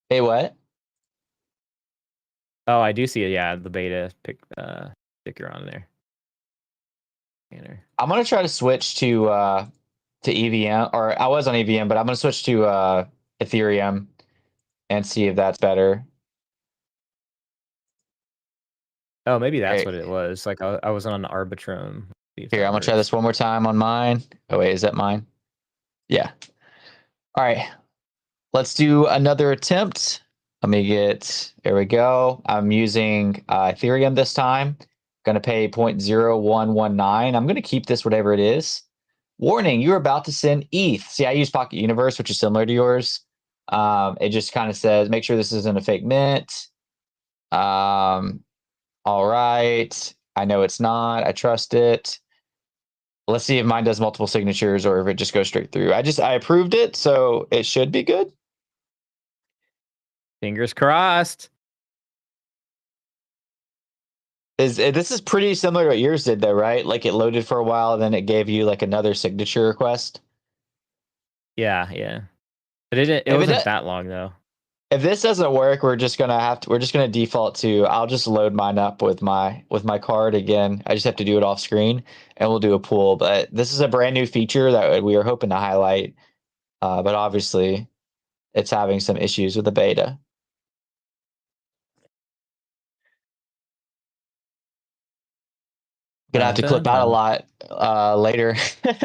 Speaker 3: hey, what?
Speaker 4: Oh, I do see it. Yeah, the beta sticker on there.
Speaker 3: I'm gonna try to switch to EVM, or I was on EVM, but I'm gonna switch to Ethereum and see if that's better.
Speaker 4: Oh, maybe that's
Speaker 3: Hey,
Speaker 4: what it was. Like I was on Arbitrum. See if
Speaker 3: here,
Speaker 4: that
Speaker 3: I'm gonna try
Speaker 4: works.
Speaker 3: this one more time on mine. Oh wait, is that mine? Yeah. All right. Let's do another attempt. Let me there we go. I'm using Ethereum this time. Going to pay 0.0119. I'm going to keep this whatever it is. Warning, you're about to send ETH. See, I use Pocket Universe, which is similar to yours. It just kind of says, make sure this isn't a fake mint. All right. I know it's not. I trust it. Let's see if mine does multiple signatures or if it just goes straight through. I approved it, so it should be good.
Speaker 4: Fingers crossed.
Speaker 3: This is pretty similar to what yours did, though, right? Like it loaded for a while, and then it gave you like another signature request.
Speaker 4: Yeah, yeah. But it wasn't that long though.
Speaker 3: If this doesn't work, we're just gonna default to. I'll just load mine up with my card again. I just have to do it off screen, and we'll do a pool. But this is a brand new feature that we were hoping to highlight, but obviously, it's having some issues with the beta. Gonna have to clip out a lot later.
Speaker 4: No,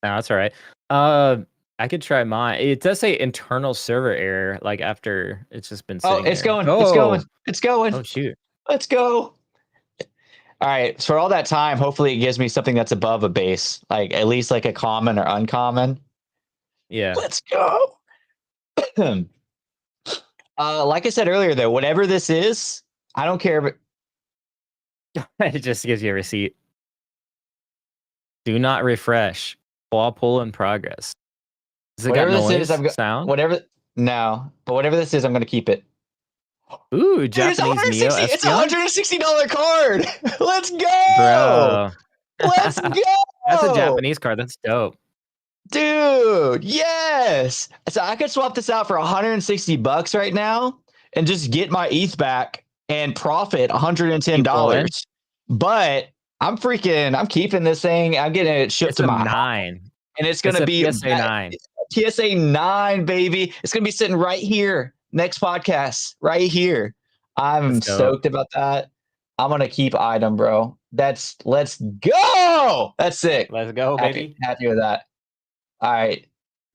Speaker 4: that's all right. I could try mine. It does say internal server error, like after it's just been sitting
Speaker 3: It's
Speaker 4: there.
Speaker 3: going. It's going. It's going.
Speaker 4: Oh shoot.
Speaker 3: Let's go. All right. So for all that time, hopefully it gives me something that's above a base, like at least like a common or uncommon.
Speaker 4: Yeah.
Speaker 3: Let's go. Like I said earlier, though, whatever this is, I don't care. But
Speaker 4: It just gives you a receipt. Do not refresh. While pull in progress. Does it got noise? Sound?
Speaker 3: Whatever. No, but whatever this is, I'm going to keep it.
Speaker 4: Ooh, Japanese Neo Espeon?
Speaker 3: It's a $160 card. Let's go,
Speaker 4: bro.
Speaker 3: Let's go.
Speaker 4: That's a Japanese card. That's dope,
Speaker 3: dude. Yes. So I could swap this out for $160 right now and just get my ETH back and profit $110. But I'm keeping this thing. I'm getting it shipped to my
Speaker 4: 9.
Speaker 3: And it's going to be
Speaker 4: TSA 9.
Speaker 3: TSA 9, baby. It's going to be sitting right here. Next podcast, right here. I'm stoked about that. I'm going to keep item, bro. Let's go. That's sick.
Speaker 4: Let's go, baby.
Speaker 3: Happy with that. All right.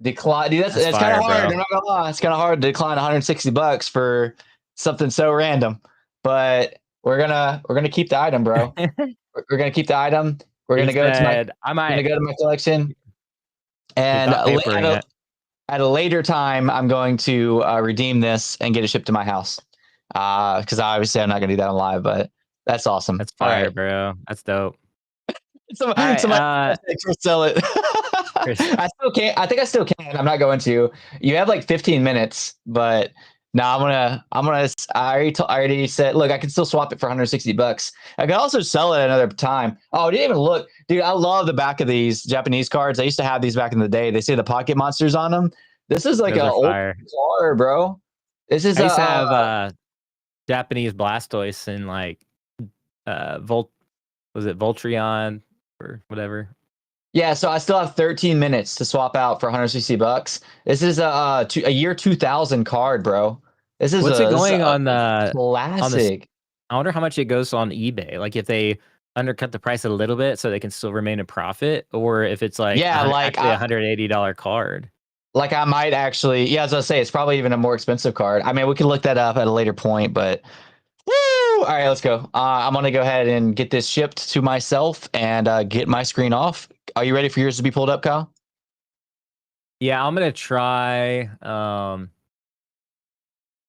Speaker 3: Decline. Dude, that's kind of hard. I'm not going to lie. It's kind of hard to decline $160 for something so random. But we're gonna keep the item, bro. We're gonna keep the item. We're gonna go to my collection, and at a later time, I'm going to redeem this and get it shipped to my house. Because obviously I'm not gonna do that on live, but that's awesome.
Speaker 4: That's fire, bro. That's dope.
Speaker 3: Somebody sell it. I still can't. I think I still can. I'm not going to. You have like 15 minutes, but. No, I already said, look, I can still swap it for $160. I can also sell it another time. Oh, I didn't even look. Dude, I love the back of these Japanese cards. I used to have these back in the day. They say the pocket monsters on them. This is like an old card, bro. This is
Speaker 4: I used to have Japanese Blastoise and like was it Voltreon or whatever?
Speaker 3: Yeah, so I still have 13 minutes to swap out for $160. This is a year 2000 card, bro. This is
Speaker 4: what's it going on the
Speaker 3: classic.
Speaker 4: I wonder how much it goes on eBay. Like if they undercut the price a little bit so they can still remain a profit, or if it's like actually a $180 card.
Speaker 3: Like I might actually, as I say, it's probably even a more expensive card. I mean, we can look that up at a later point, but woo! All right, let's go. I'm gonna go ahead and get this shipped to myself and get my screen off. Are you ready for yours to be pulled up, Kyle?
Speaker 4: Yeah, I'm gonna try. I'm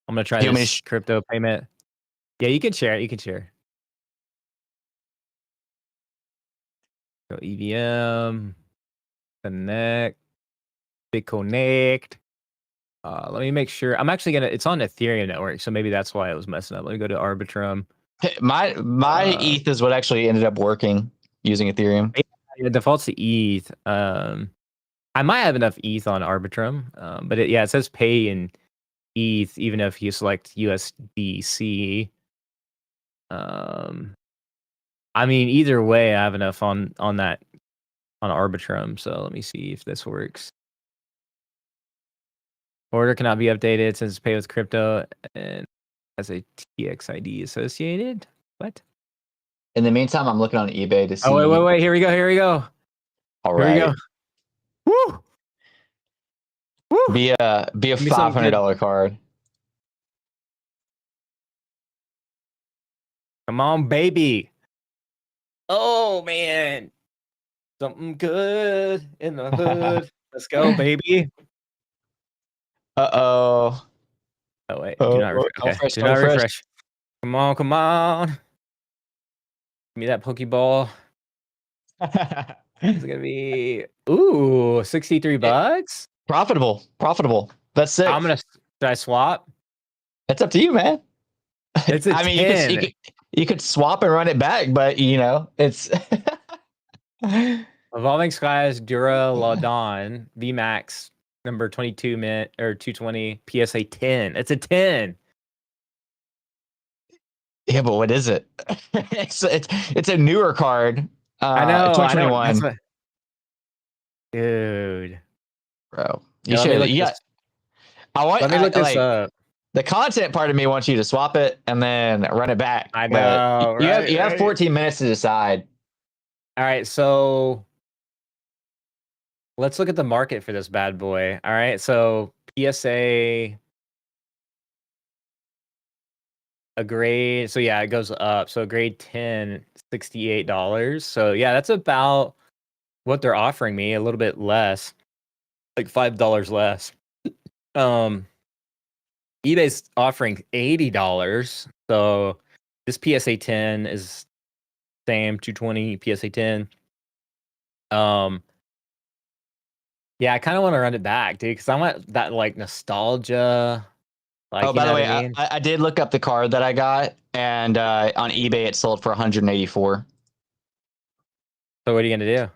Speaker 4: gonna try
Speaker 3: Do you want me to
Speaker 4: this crypto payment. Yeah, you can share it. You can share. Go EVM, connect, connect. Let me make sure. I'm actually gonna. It's on Ethereum network, so maybe that's why it was messing up. Let me go to Arbitrum.
Speaker 3: My ETH is what actually ended up working using Ethereum.
Speaker 4: It defaults to ETH. I might have enough ETH on Arbitrum, but it says pay in ETH even if you select USDC. I mean, either way, I have enough on that on Arbitrum. So let me see if this works. Order cannot be updated since it's paid with crypto and has a TXID associated. What?
Speaker 3: In the meantime, I'm looking on eBay to see.
Speaker 4: Oh wait! Here we go.
Speaker 3: All right.
Speaker 4: Here we go. Woo! Woo!
Speaker 3: Be a $500 card.
Speaker 4: Come on, baby. Oh man, something good in the hood. Let's go, baby.
Speaker 3: Uh-oh.
Speaker 4: Oh wait, do not refresh. Okay. Do not refresh. Come on. Give me that Pokeball. It's gonna be 63 bucks.
Speaker 3: Profitable. That's sick.
Speaker 4: Should I swap?
Speaker 3: It's up to you, man.
Speaker 4: It's a 10.
Speaker 3: You could swap and run it back, but it's
Speaker 4: Evolving Skies Dura Laudon VMAX number 22 mint or 220 PSA 10. It's a 10.
Speaker 3: Yeah, but what is it? it's a newer card.
Speaker 4: I know.
Speaker 3: 2021.
Speaker 4: Dude.
Speaker 3: Bro.
Speaker 4: Let me look this up.
Speaker 3: The content part of me wants you to swap it and then run it back.
Speaker 4: I know.
Speaker 3: You have 14 minutes to decide.
Speaker 4: All right, so let's look at the market for this bad boy. All right, so PSA a grade. So yeah, it goes up. So grade 10, $68. So yeah, that's about what they're offering me, a little bit less, like $5 less. eBay's offering $80. So this PSA 10 is same 220 PSA 10. Yeah, I kind of want to run it back, dude, because I want that like nostalgia. Like,
Speaker 3: by the way, I did look up the card that I got, and on eBay it sold for $184.
Speaker 4: So what are you gonna do?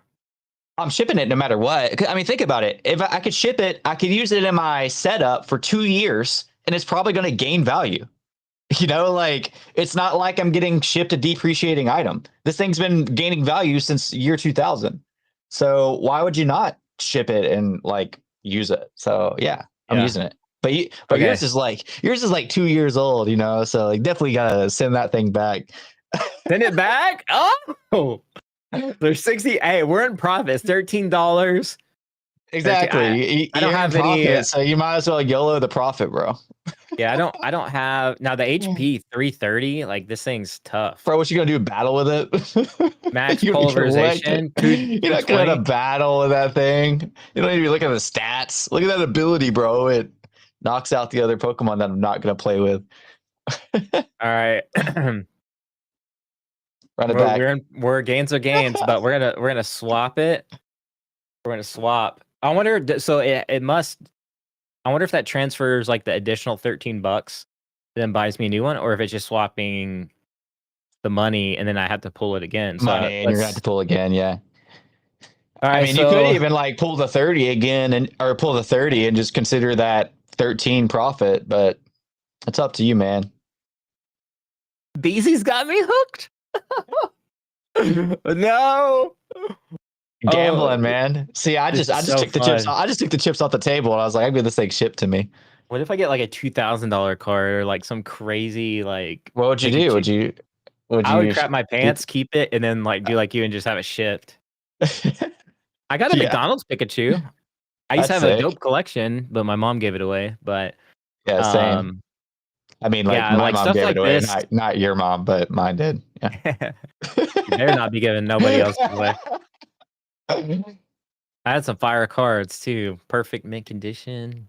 Speaker 3: I'm shipping it no matter what. I mean, think about it. If I could ship it, I could use it in my setup for 2 years, and it's probably going to gain value. Like it's not like I'm getting shipped a depreciating item. This thing's been gaining value since year 2000. So why would you not ship it and like use it? So yeah, I'm using it. But
Speaker 4: Okay.
Speaker 3: yours is like 2 years old, so like definitely gotta send that thing back.
Speaker 4: Send it back? Oh, there's 60. Hey, we're in profit. It's $13.
Speaker 3: Exactly.
Speaker 4: I don't have any,
Speaker 3: so you might as well YOLO the profit, bro.
Speaker 4: Yeah, I don't have now the HP 330. Like this thing's tough.
Speaker 3: Bro, what you gonna do? Battle with it?
Speaker 4: Match pulverization.
Speaker 3: You're not gonna battle with that thing. You don't even look at the stats. Look at that ability, bro. It knocks out the other Pokemon that I'm not gonna play with.
Speaker 4: All right.
Speaker 3: Run it back.
Speaker 4: We're gains are gains, but we're gonna swap it. We're gonna swap. I wonder. So it must. I wonder if that transfers like the additional $13, then buys me a new one, or if it's just swapping the money and then I have to pull it again. So
Speaker 3: and you're gonna have to pull again, yeah.
Speaker 4: All right,
Speaker 3: I mean, you could even like pull the 30 again or pull the 30 and just consider that 13 profit, but it's up to you, man.
Speaker 4: Beezy's got me hooked. No.
Speaker 3: Gambling, man. See, I just took the chips. I just took the chips off the table, and I was like, "I get this thing shipped to me."
Speaker 4: What if I get like a $2,000 card or like some crazy like?
Speaker 3: What would you do?
Speaker 4: I would crap my pants, keep it, and then like do like you and just have it shipped. I got a McDonald's Pikachu. I used to have a dope collection, but my mom gave it away. But
Speaker 3: yeah, same. I mean, like
Speaker 4: Yeah,
Speaker 3: my
Speaker 4: like
Speaker 3: mom
Speaker 4: stuff
Speaker 3: gave
Speaker 4: like
Speaker 3: it away,
Speaker 4: this.
Speaker 3: not your mom, but mine did. Yeah.
Speaker 4: You better not be giving nobody else away. I had some fire cards too. Perfect mint condition.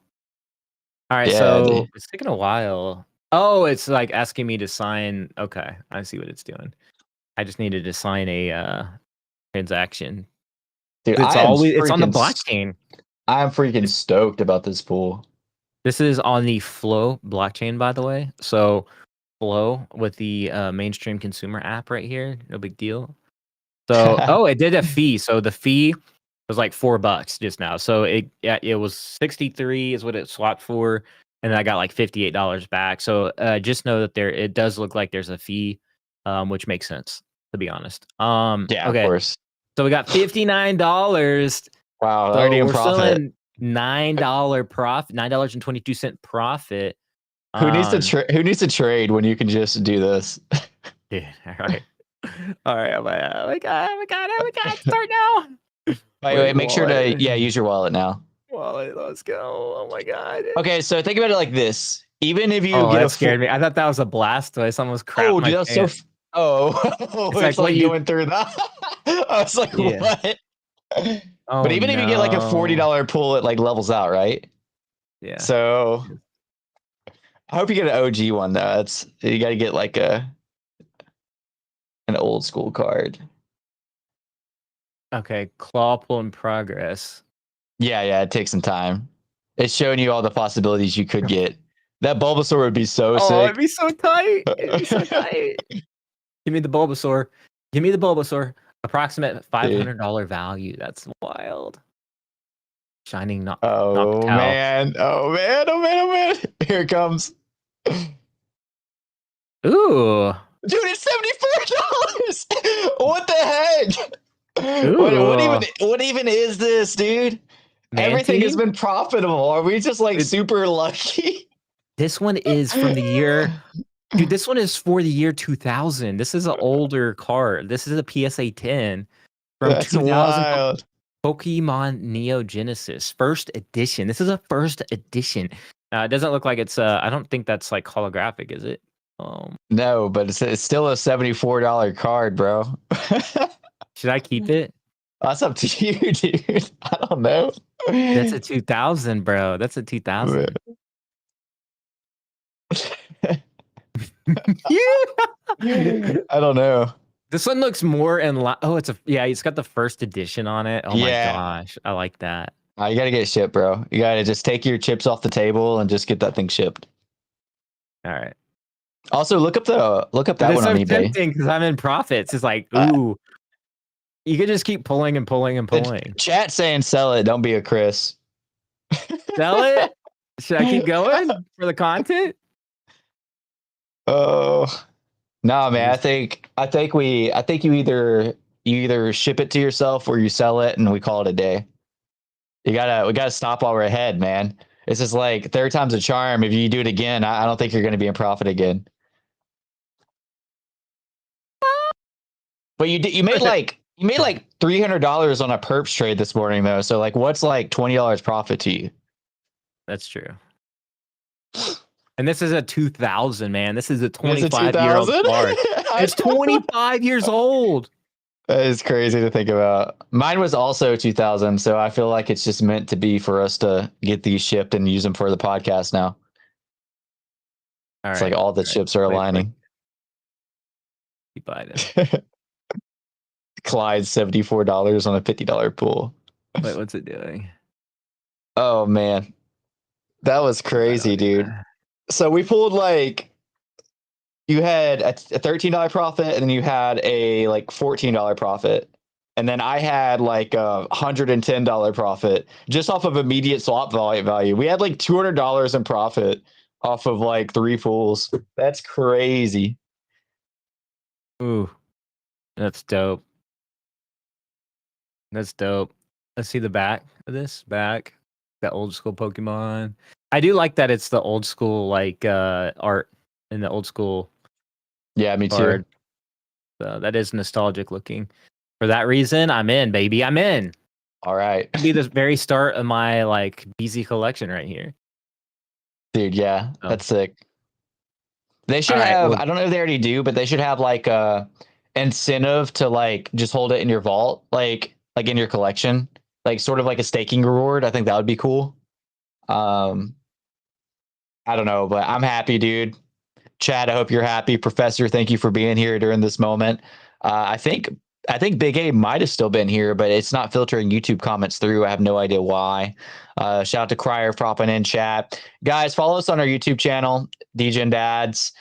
Speaker 4: All right,
Speaker 3: Yeah,
Speaker 4: so
Speaker 3: dude.
Speaker 4: it's taking a while. Oh, it's like asking me to sign. Okay, I see what it's doing. I just needed to sign a transaction.
Speaker 3: Dude,
Speaker 4: It's always on the blockchain.
Speaker 3: I'm freaking stoked about this pool.
Speaker 4: This is on the Flow blockchain, by the way. So Flow with the mainstream consumer app right here. No big deal. So it did a fee. So the fee was like $4 just now. So it was 63 is what it swapped for, and then I got like $58 back. So just know that it does look like there's a fee, which makes sense, to be honest.
Speaker 3: Yeah,
Speaker 4: okay.
Speaker 3: of course.
Speaker 4: So we got $59.
Speaker 3: Wow,
Speaker 4: So
Speaker 3: already in
Speaker 4: we're
Speaker 3: profit.
Speaker 4: still in $9 profit, $9.22 profit.
Speaker 3: Who needs to trade when you can just do this?
Speaker 4: Yeah, all right. All right. Oh my God. Start now.
Speaker 3: Wait, make sure to use your wallet now.
Speaker 4: Wallet, let's go. Oh my God.
Speaker 3: Okay, so think about it like this. Even if you
Speaker 4: Oh,
Speaker 3: get
Speaker 4: that scared me. I thought that was a Blastoise. Almost crapped
Speaker 3: Oh,
Speaker 4: my
Speaker 3: dude, that's
Speaker 4: pants.
Speaker 3: so it's like going through that. I was like,
Speaker 4: Yeah.
Speaker 3: what?
Speaker 4: Oh,
Speaker 3: But even if you get like a
Speaker 4: no.
Speaker 3: $40 pull, it like levels out, right?
Speaker 4: Yeah.
Speaker 3: So I hope you get an OG one though. You gotta get like an old school card.
Speaker 4: Okay, claw pull in progress.
Speaker 3: Yeah, it takes some time. It's showing you all the possibilities you could get. That Bulbasaur would be so sick.
Speaker 4: Oh, it'd be so tight. It'd be so tight. Give me the Bulbasaur. Give me the Bulbasaur. Approximate $500 value. That's wild. Shining
Speaker 3: Oh
Speaker 4: Noctowl.
Speaker 3: man. Oh man. Here it comes.
Speaker 4: Ooh.
Speaker 3: Dude, it's $74. What the heck?
Speaker 4: Ooh.
Speaker 3: What even is this, dude? Everything has been profitable. Are we just like super lucky?
Speaker 4: This one is from the year. Dude, this one is for the year 2000. This is an older card. This is a PSA 10 from
Speaker 3: That's
Speaker 4: 2000
Speaker 3: wild.
Speaker 4: Pokemon Neo Genesis first edition. This is a first edition. It doesn't look like it's I don't think that's like holographic, is it?
Speaker 3: No, but it's still a $74 card, bro.
Speaker 4: Should I keep it?
Speaker 3: That's up to you, dude. I don't know.
Speaker 4: That's a 2000, bro. That's a 2000.
Speaker 3: Yeah. I don't know.
Speaker 4: This one looks more in line. Oh, it's got the first edition on it. Oh my
Speaker 3: Yeah.
Speaker 4: gosh. I like that.
Speaker 3: You gotta get it shipped, bro. You gotta just take your chips off the table and just get that thing shipped.
Speaker 4: All right.
Speaker 3: Also, look up that one on eBay.
Speaker 4: Because I'm in profits. It's like, ooh. You could just keep pulling and pulling and pulling.
Speaker 3: Chat saying sell it. Don't be a Chris.
Speaker 4: Sell it? Should I keep going for the content?
Speaker 3: Oh no, man. I think you either ship it to yourself or you sell it and we call it a day. We gotta stop while we're ahead, man. It's just like third time's a charm. If you do it again, I don't think you're gonna be in profit again. But you made like $300 on a perps trade this morning though. So like, what's like $20 profit to you?
Speaker 4: That's true. And this is a 2000, man. This is a 25-year-old card. It's 25 years old.
Speaker 3: That is crazy to think about. Mine was also 2000, so I feel like it's just meant to be for us to get these shipped and use them for the podcast now. It's like all the chips are aligning.
Speaker 4: Keep buying it.
Speaker 3: Clyde $74 on a $50 pool.
Speaker 4: Wait, what's it doing?
Speaker 3: Oh man, that was crazy, dude. So we pulled like you had a $13 profit, and then you had a like $14 profit, and then I had like a $110 profit just off of immediate swap value. We had like $200 in profit off of like 3 pools. That's crazy.
Speaker 4: Ooh, that's dope. That's dope. Let's see the back of this. Back. That old school Pokemon. I do like that it's the old school like art in the old school.
Speaker 3: Yeah, me
Speaker 4: card.
Speaker 3: too.
Speaker 4: So that is nostalgic looking. For that reason, I'm in, baby. I'm in.
Speaker 3: All right.
Speaker 4: It'd be the very start of my like BZ collection right here.
Speaker 3: Dude, yeah. That's sick. They should
Speaker 4: All right,
Speaker 3: have,
Speaker 4: well,
Speaker 3: I don't know if they already do, but they should have like a incentive to like just hold it in your vault, like in your collection, like sort of like a staking reward. I think that would be cool. Um, I don't know, but I'm happy, dude. Chad, I hope you're happy. Professor, thank you for being here during this moment. I think Big A might have still been here, but it's not filtering YouTube comments through. I have no idea why. Shout out to Crier for popping in chat. Guys, follow us on our YouTube channel, Degen Dads.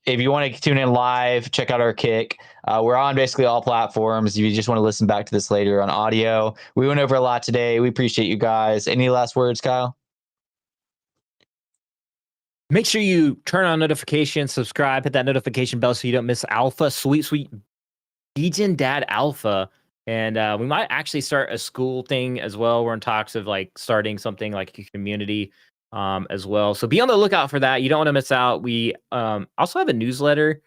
Speaker 3: If you want to tune in live, check out our kick. We're on basically all platforms. If you just want to listen back to this later on audio, we went over a lot today. We appreciate you guys. Any last words, Kyle?
Speaker 4: make sure you turn on notifications, subscribe, hit that notification bell so you don't miss Alpha, sweet Degen Dad Alpha. And we might actually start a school thing as well. We're in talks of like starting something like a community as well. So be on the lookout for that. You don't want to miss out. We also have a newsletter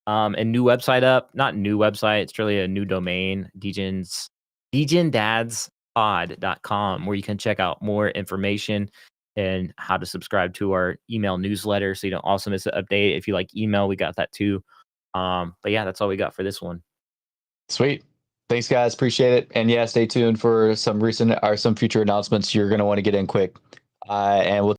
Speaker 4: and new website up. Not new website. It's really a new domain, DegenDadsPod.com, where you can check out more information and how to subscribe to our email newsletter so you don't also miss an update. If you like email, we got that too. But yeah, that's all we got for this one.
Speaker 3: Sweet. Thanks, guys. Appreciate it. And yeah, stay tuned for some future announcements you're going to want to get in quick. And we'll